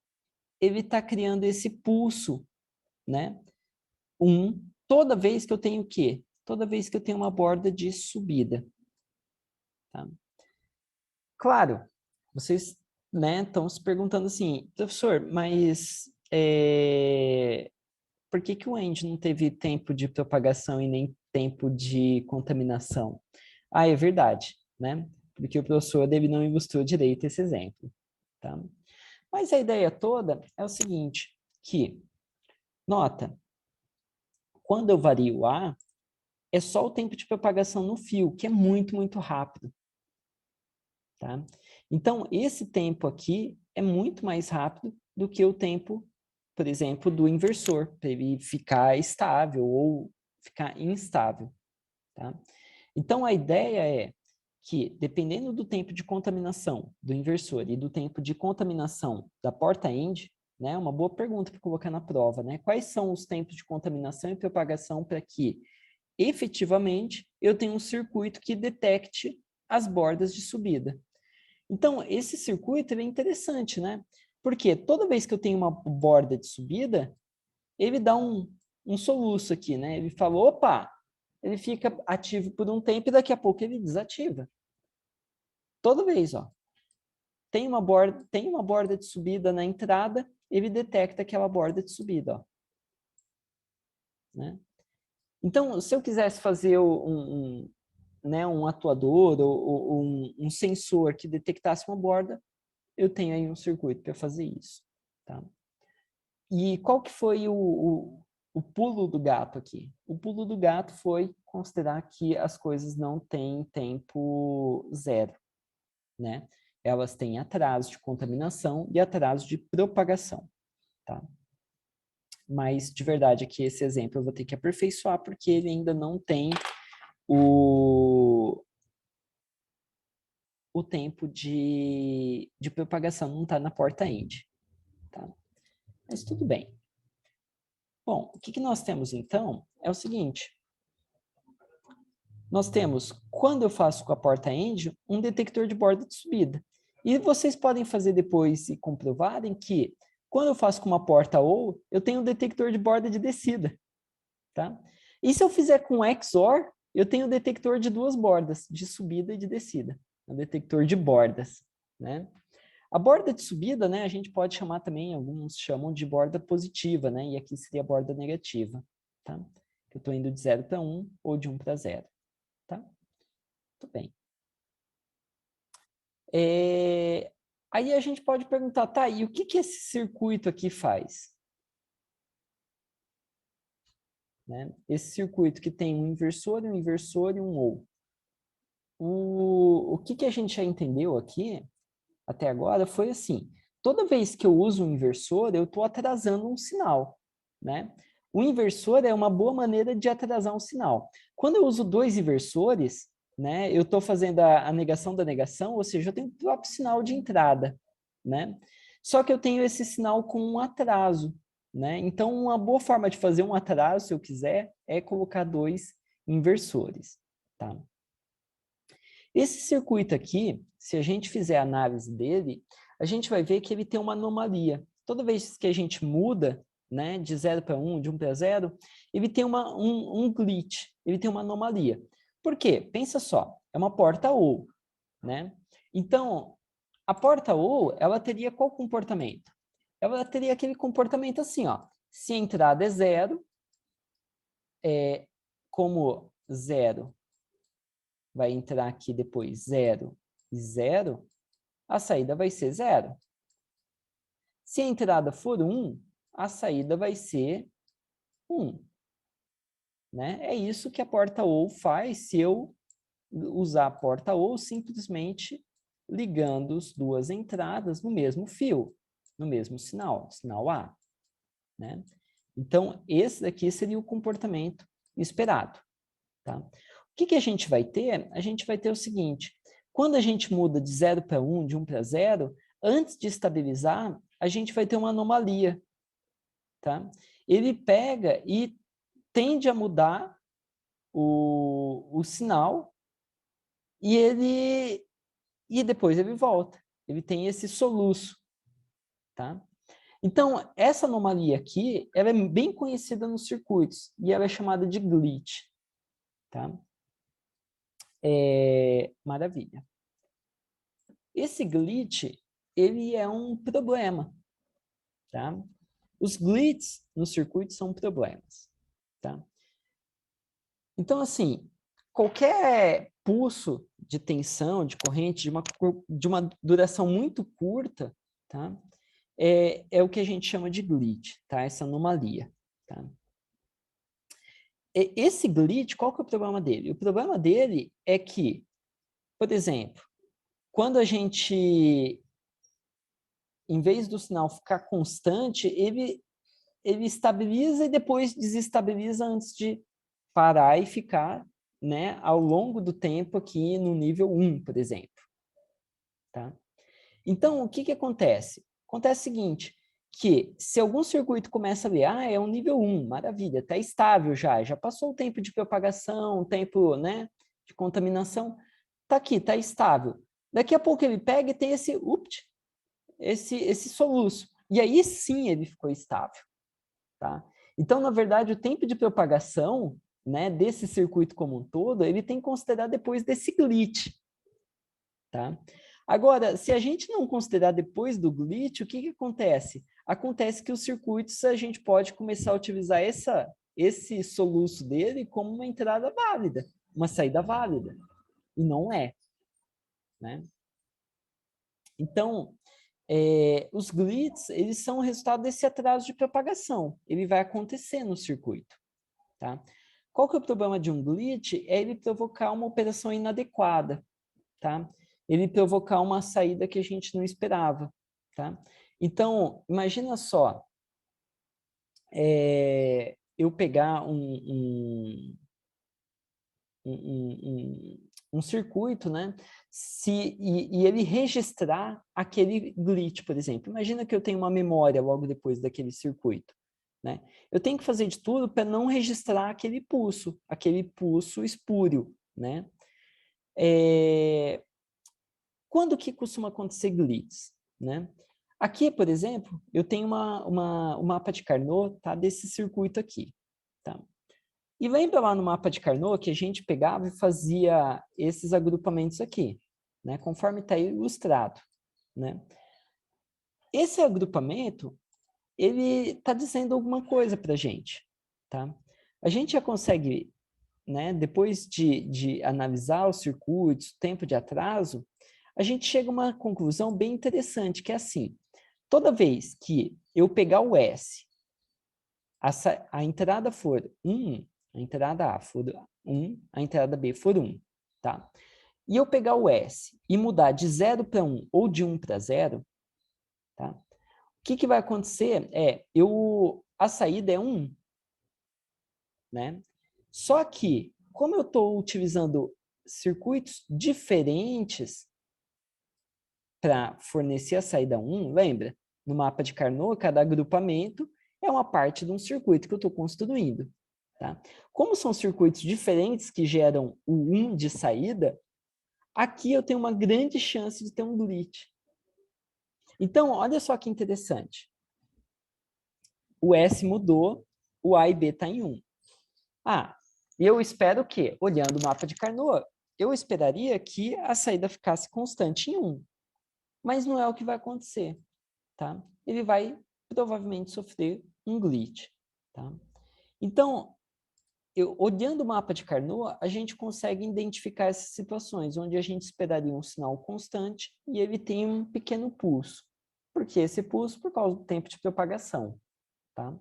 está criando esse pulso, né? Toda vez que eu tenho o quê? Toda vez que eu tenho uma borda de subida. Tá? Claro, vocês, né, estão se perguntando assim, professor, mas por que o AND não teve tempo de propagação e nem tempo de contaminação? Ah, é verdade, né? Porque o professor dele não ilustrou direito esse exemplo. Tá? Mas a ideia toda é o seguinte, que, nota, quando eu vario A, é só o tempo de propagação no fio, que é muito, muito rápido. Tá? Então, esse tempo aqui é muito mais rápido do que o tempo, por exemplo, do inversor, para ele ficar estável ou ficar instável. Tá? Então, a ideia é que, dependendo do tempo de contaminação do inversor e do tempo de contaminação da porta-end, né, uma boa pergunta para colocar na prova, né? Quais são os tempos de contaminação e propagação para que, efetivamente, eu tenha um circuito que detecte as bordas de subida. Então, esse circuito é interessante, né? Porque toda vez que eu tenho uma borda de subida, ele dá um soluço aqui, né? Ele fala, opa, ele fica ativo por um tempo e daqui a pouco ele desativa. Toda vez, ó. Tem uma borda de subida na entrada, ele detecta aquela borda de subida, ó. Né? Então, se eu quisesse fazer né, um atuador ou um sensor que detectasse uma borda, eu tenho aí um circuito para fazer isso. Tá? E qual que foi o pulo do gato aqui? O pulo do gato foi considerar que as coisas não têm tempo zero. Né? Elas têm atraso de contaminação e atraso de propagação. Tá? Mas, de verdade, aqui esse exemplo eu vou ter que aperfeiçoar porque ele ainda não tem o tempo de propagação, não está na porta-end. Tá? Mas tudo bem. Bom, o que nós temos então é o seguinte. Nós temos, quando eu faço com a porta-end, um detector de borda de subida. E vocês podem fazer depois e comprovarem que, quando eu faço com uma porta ou, eu tenho um detector de borda de descida. Tá? E se eu fizer com XOR, eu tenho um detector de duas bordas, de subida e de descida. Um detector de bordas. Né? A borda de subida, né, a gente pode chamar também, alguns chamam de borda positiva, né? E aqui seria a borda negativa. Tá? Eu estou indo de 0 para 1 ou de 1 para 0. Tá? Muito bem. Aí a gente pode perguntar, tá, e o que esse circuito aqui faz? Né? Esse circuito que tem um inversor e um OU. O que a gente já entendeu aqui, até agora, foi assim, toda vez que eu uso um inversor, eu estou atrasando um sinal. Né? O inversor é uma boa maneira de atrasar um sinal. Quando eu uso dois inversores, né, eu estou fazendo a negação da negação, ou seja, eu tenho o próprio sinal de entrada. Né? Só que eu tenho esse sinal com um atraso. Né? Então, uma boa forma de fazer um atraso, se eu quiser, é colocar dois inversores. Tá? Esse circuito aqui, se a gente fizer a análise dele, a gente vai ver que ele tem uma anomalia. Toda vez que a gente muda, né, de 0 para 1, de 1 para 0, ele tem um glitch, ele tem uma anomalia. Por quê? Pensa só, é uma porta OR, né? Então, a porta OR, ela teria qual comportamento? Ela teria aquele comportamento assim, ó. Se a entrada é 0, como 0 vai entrar aqui depois 0 e 0, a saída vai ser 0. Se a entrada for 1, a saída vai ser 1. Né? É isso que a porta OR faz se eu usar a porta OR simplesmente ligando as duas entradas no mesmo fio, no mesmo sinal, sinal A. Né? Então, esse daqui seria o comportamento esperado. Tá? O que a gente vai ter? A gente vai ter o seguinte, quando a gente muda de 0 para 1, de 1 para 0, antes de estabilizar, a gente vai ter uma anomalia. Tá? Ele pega e tende a mudar o sinal e depois ele volta. Ele tem esse soluço. Tá? Então, essa anomalia aqui, ela é bem conhecida nos circuitos e ela é chamada de glitch. Tá? Maravilha. Esse glitch, ele é um problema. Tá? Os glitches nos circuitos são problemas. Tá? Então, assim, qualquer pulso de tensão, de corrente, de uma duração muito curta, tá? É o que a gente chama de glitch, tá? Essa anomalia. Tá? Esse glitch, qual que é o problema dele? O problema dele é que, por exemplo, quando a gente, em vez do sinal ficar constante, ele estabiliza e depois desestabiliza antes de parar e ficar, né, ao longo do tempo aqui no nível 1, por exemplo. Tá? Então, o que acontece? Acontece o seguinte, que se algum circuito começa a ler, é um nível 1, maravilha, está estável já passou o tempo de propagação, o tempo, né, de contaminação, está aqui, está estável. Daqui a pouco ele pega e tem esse soluço. E aí sim ele ficou estável. Tá? Então, na verdade, o tempo de propagação, né, desse circuito como um todo, ele tem que considerar depois desse glitch. Tá? Agora, se a gente não considerar depois do glitch, o que acontece? Acontece que os circuitos, a gente pode começar a utilizar esse soluço dele como uma entrada válida, uma saída válida. E não é. Né? Então, os glitches, eles são o resultado desse atraso de propagação. Ele vai acontecer no circuito. Tá? Qual que é o problema de um glitch? É ele provocar uma operação inadequada. Tá? Ele provocar uma saída que a gente não esperava. Tá? Então, imagina só, eu pegar um circuito, né? E ele registrar aquele glitch, por exemplo. Imagina que eu tenho uma memória logo depois daquele circuito. Né? Eu tenho que fazer de tudo para não registrar aquele pulso espúrio. Né? Quando que costuma acontecer glitches? Né? Aqui, por exemplo, eu tenho um mapa de Carnot, tá? Desse circuito aqui. Tá? E lembra lá no mapa de Carnot que a gente pegava e fazia esses agrupamentos aqui, né? Conforme está ilustrado. Né? Esse agrupamento, ele está dizendo alguma coisa para a gente. Tá? A gente já consegue, né, depois de analisar os circuitos, tempo de atraso, a gente chega a uma conclusão bem interessante, que é assim, toda vez que eu pegar o S, a entrada for 1, a entrada A for 1, a entrada B for 1, tá? E eu pegar o S e mudar de 0 para 1 ou de 1 para 0, tá? O que vai acontecer a saída é 1, né? Só que, como eu estou utilizando circuitos diferentes para fornecer a saída 1, lembra? No mapa de Carnot, cada agrupamento é uma parte de um circuito que eu estou construindo. Tá? Como são circuitos diferentes que geram o 1 de saída, aqui eu tenho uma grande chance de ter um glitch. Então, olha só que interessante. O S mudou, o A e B está em 1. E eu espero que, olhando o mapa de Carnot, eu esperaria que a saída ficasse constante em 1, mas não é o que vai acontecer, tá? Ele vai provavelmente sofrer um glitch, tá? Então, olhando o mapa de Carnot, a gente consegue identificar essas situações, onde a gente esperaria um sinal constante e ele tem um pequeno pulso. Por que esse pulso? Por causa do tempo de propagação, tá?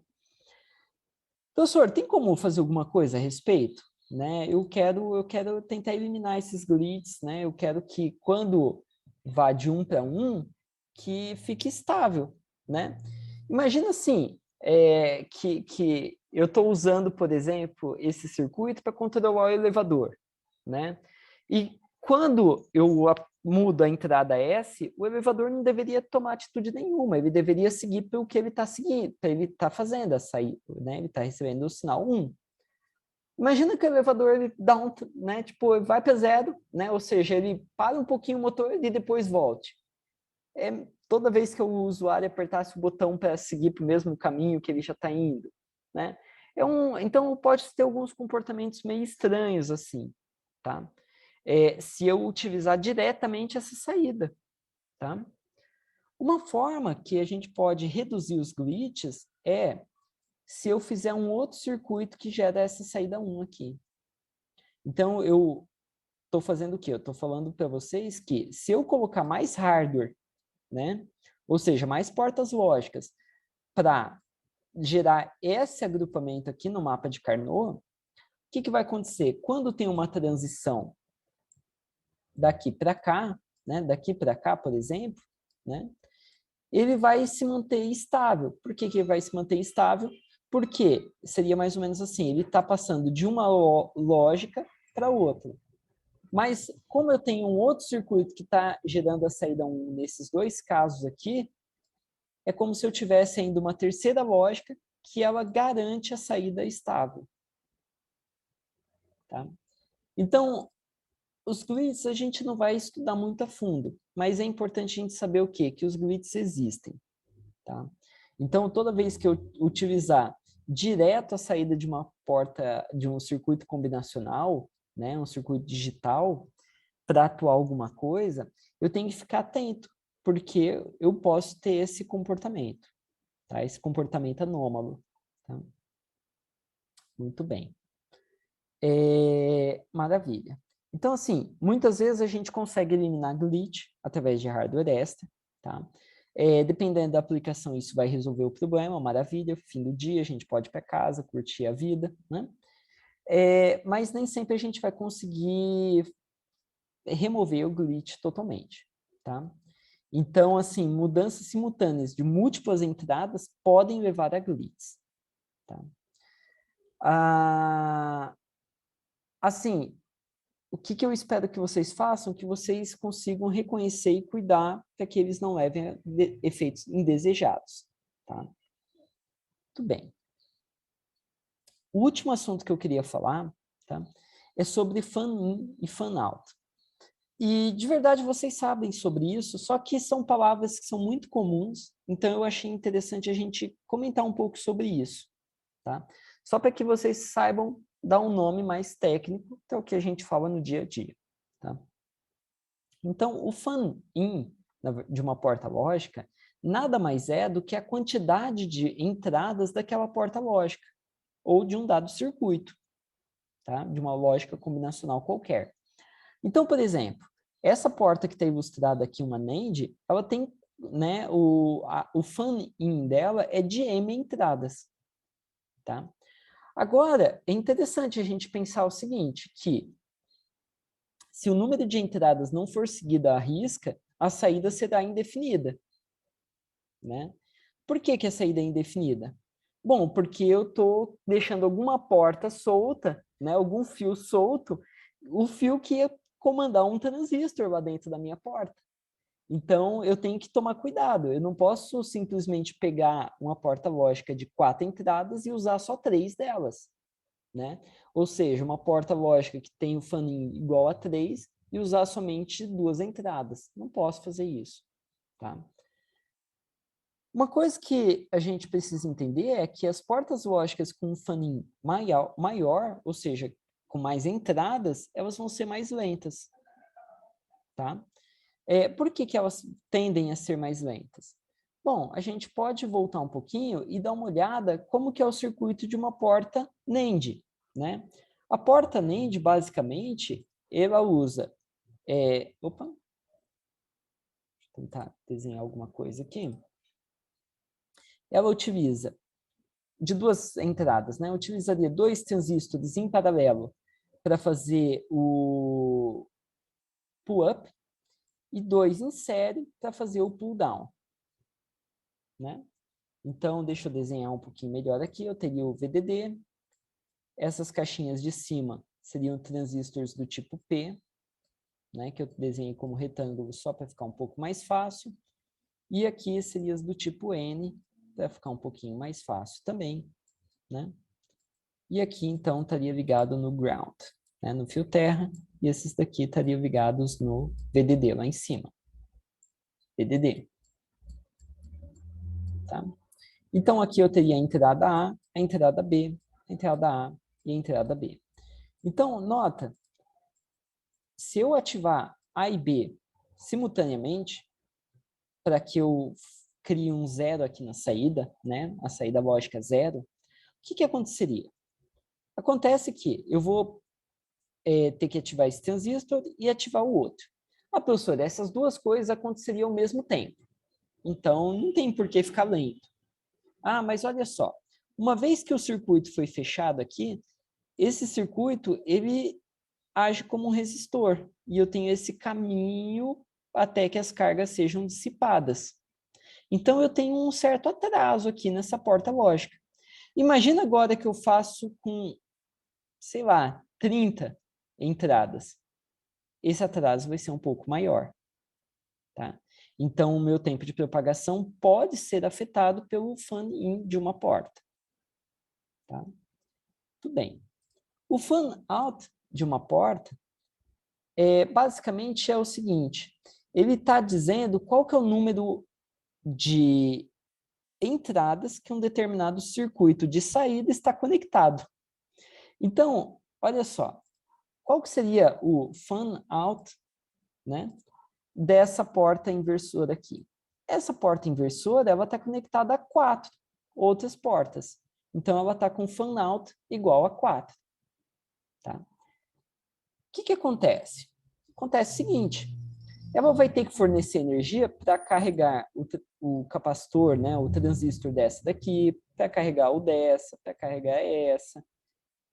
Professor, tem como fazer alguma coisa a respeito? Né? Eu quero tentar eliminar esses glitches, né? Eu quero que quando vá de 1 para 1, que fique estável, né? Imagina assim, que eu estou usando, por exemplo, esse circuito para controlar o elevador, né? E quando eu mudo a entrada S, o elevador não deveria tomar atitude nenhuma, ele deveria seguir pelo que ele está seguindo, ele está fazendo a sair, né? Ele está recebendo o sinal 1. Imagina que o elevador ele dá né, tipo, vai para 0, né? Ou seja, ele para um pouquinho o motor e depois volte. Toda vez que o usuário apertasse o botão para seguir para o mesmo caminho que ele já está indo, né? Então, pode ter alguns comportamentos meio estranhos, assim, tá? Se eu utilizar diretamente essa saída, tá? Uma forma que a gente pode reduzir os glitches é se eu fizer um outro circuito que gera essa saída 1 aqui. Então, eu estou fazendo o quê? Eu estou falando para vocês que se eu colocar mais hardware, né? Ou seja, mais portas lógicas para gerar esse agrupamento aqui no mapa de Carnot, o que vai acontecer? Quando tem uma transição daqui para cá, né? Daqui para cá, por exemplo, né? Ele vai se manter estável. Por que ele vai se manter estável? Porque seria mais ou menos assim, ele está passando de uma lógica para outra. Mas como eu tenho um outro circuito que está gerando a saída 1 nesses dois casos aqui, é como se eu tivesse ainda uma terceira lógica que ela garante a saída estável. Tá? Então, os glitches a gente não vai estudar muito a fundo, mas é importante a gente saber o quê? Que os glitches existem. Tá? Então, toda vez que eu utilizar direto a saída de uma porta, de um circuito combinacional, né, um circuito digital, para atuar alguma coisa, eu tenho que ficar atento, porque eu posso ter esse comportamento, tá? Esse comportamento anômalo. Tá? Muito bem. Maravilha. Então, assim, muitas vezes a gente consegue eliminar glitch através de hardware extra, tá? Dependendo da aplicação, isso vai resolver o problema, maravilha, fim do dia, a gente pode ir para casa, curtir a vida, né? Mas nem sempre a gente vai conseguir remover o glitch totalmente, tá? Então, assim, mudanças simultâneas de múltiplas entradas podem levar a glitches, tá? Assim, o que eu espero que vocês façam? Que vocês consigam reconhecer e cuidar para que eles não levem a efeitos indesejados, tá? Muito bem. O último assunto que eu queria falar, tá? É sobre fan-in e fan-out. E, de verdade, vocês sabem sobre isso, só que são palavras que são muito comuns, então eu achei interessante a gente comentar um pouco sobre isso, tá? Só para que vocês saibam dar um nome mais técnico, que é o que a gente fala no dia a dia, tá? Então, o fan-in de uma porta lógica nada mais é do que a quantidade de entradas daquela porta lógica, ou de um dado circuito, tá? De uma lógica combinacional qualquer. Então, por exemplo, essa porta que está ilustrada aqui, uma NAND, ela tem, né, o fan-in dela é de M entradas, tá? Agora, é interessante a gente pensar o seguinte, que se o número de entradas não for seguido à risca, a saída será indefinida, né? Por que a saída é indefinida? Bom, porque eu estou deixando alguma porta solta, né, algum fio solto, o fio que ia comandar um transistor lá dentro da minha porta. Então, eu tenho que tomar cuidado. Eu não posso simplesmente pegar uma porta lógica de 4 entradas e usar só 3 delas, né? Ou seja, uma porta lógica que tem o fan-in igual a 3 e usar somente 2 entradas. Não posso fazer isso, tá? Uma coisa que a gente precisa entender é que as portas lógicas com fan-in maior, ou seja, com mais entradas, elas vão ser mais lentas, tá? Por que que elas tendem a ser mais lentas? Bom, a gente pode voltar um pouquinho e dar uma olhada como que é o circuito de uma porta NAND, né? A porta NAND, basicamente, ela usa... opa! Deixa eu tentar desenhar alguma coisa aqui. Ela utiliza de duas entradas, né? Utilizaria 2 transistores em paralelo para fazer o pull-up e 2 em série para fazer o pull-down, né? Então, deixa eu desenhar um pouquinho melhor aqui. Eu teria o VDD. Essas caixinhas de cima seriam transistores do tipo P, né? Que eu desenhei como retângulo só para ficar um pouco mais fácil. E aqui seriam as do tipo N, para ficar um pouquinho mais fácil também, né? E aqui, então, estaria ligado no ground, né? No fio terra. E esses daqui estariam ligados no VDD, lá em cima. VDD. Tá? Então, aqui eu teria a entrada A, a entrada B, a entrada A e a entrada B. Então, nota, se eu ativar A e B simultaneamente, para que eu crie um zero aqui na saída, né? A saída lógica zero, o que aconteceria? Acontece que eu vou ter que ativar esse transistor e ativar o outro. Ah, professor, essas duas coisas aconteceriam ao mesmo tempo. Então, não tem por que ficar lento. Ah, mas olha só. Uma vez que o circuito foi fechado aqui, esse circuito, ele age como um resistor. E eu tenho esse caminho até que as cargas sejam dissipadas. Então, eu tenho um certo atraso aqui nessa porta lógica. Imagina agora que eu faço com, sei lá, 30 entradas. Esse atraso vai ser um pouco maior. Tá? Então, o meu tempo de propagação pode ser afetado pelo fan-in de uma porta. Tá? Tudo bem. O fan-out de uma porta, basicamente, é o seguinte. Ele está dizendo qual que é o número de entradas que um determinado circuito de saída está conectado. Então, olha só. Qual que seria o fan-out, né, dessa porta inversora aqui? Essa porta inversora, ela está conectada a 4 outras portas. Então, ela está com fan-out igual a 4. Tá? O que acontece? Acontece o seguinte, ela vai ter que fornecer energia para carregar o capacitor, né, o transistor dessa daqui, para carregar o dessa, para carregar essa.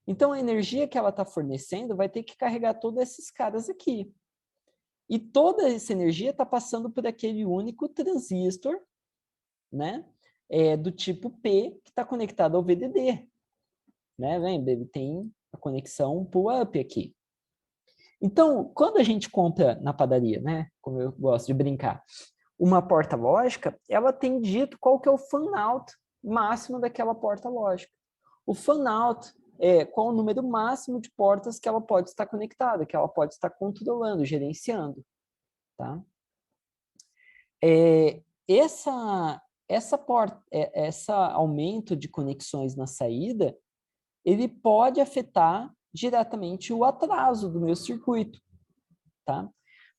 Então, a energia que ela está fornecendo vai ter que carregar todos esses caras aqui. E toda essa energia está passando por aquele único transistor, né, do tipo P, que está conectado ao VDD. Né? Lembra? Ele tem a conexão pull-up aqui. Então, quando a gente compra na padaria, né, como eu gosto de brincar, uma porta lógica, ela tem dito qual que é o fan-out máximo daquela porta lógica. O fan-out é qual o número máximo de portas que ela pode estar conectada, que ela pode estar controlando, gerenciando. Tá? Esse aumento de conexões na saída, ele pode afetar diretamente o atraso do meu circuito, tá?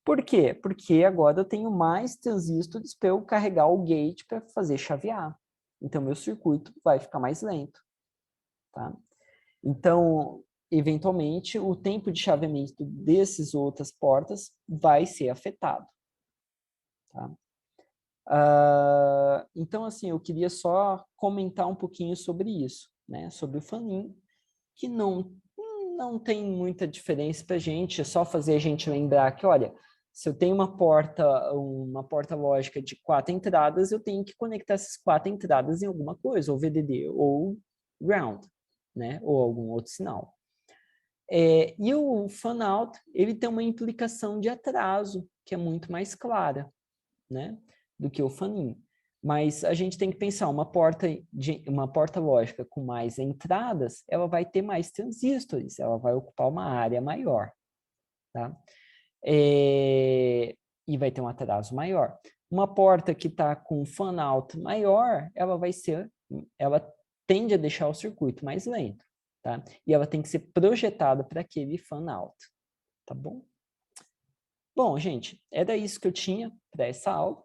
Por quê? Porque agora eu tenho mais transistores para eu carregar o gate para fazer chavear. Então, meu circuito vai ficar mais lento, tá? Então, eventualmente, o tempo de chaveamento dessas outras portas vai ser afetado, tá? Então, assim, eu queria só comentar um pouquinho sobre isso, né? Sobre o fan-in, que não tem muita diferença para a gente, é só fazer a gente lembrar que, olha, se eu tenho uma porta lógica de 4 entradas, eu tenho que conectar essas 4 entradas em alguma coisa, ou VDD, ou ground, né? Ou algum outro sinal. E o fan-out, ele tem uma implicação de atraso, que é muito mais clara, né? Do que o fan-in. Mas a gente tem que pensar, uma porta lógica com mais entradas, ela vai ter mais transistores, ela vai ocupar uma área maior, tá? E vai ter um atraso maior. Uma porta que está com fan-out maior, ela tende a deixar o circuito mais lento, tá? E ela tem que ser projetada para aquele fan-out, tá bom? Bom, gente, era isso que eu tinha para essa aula.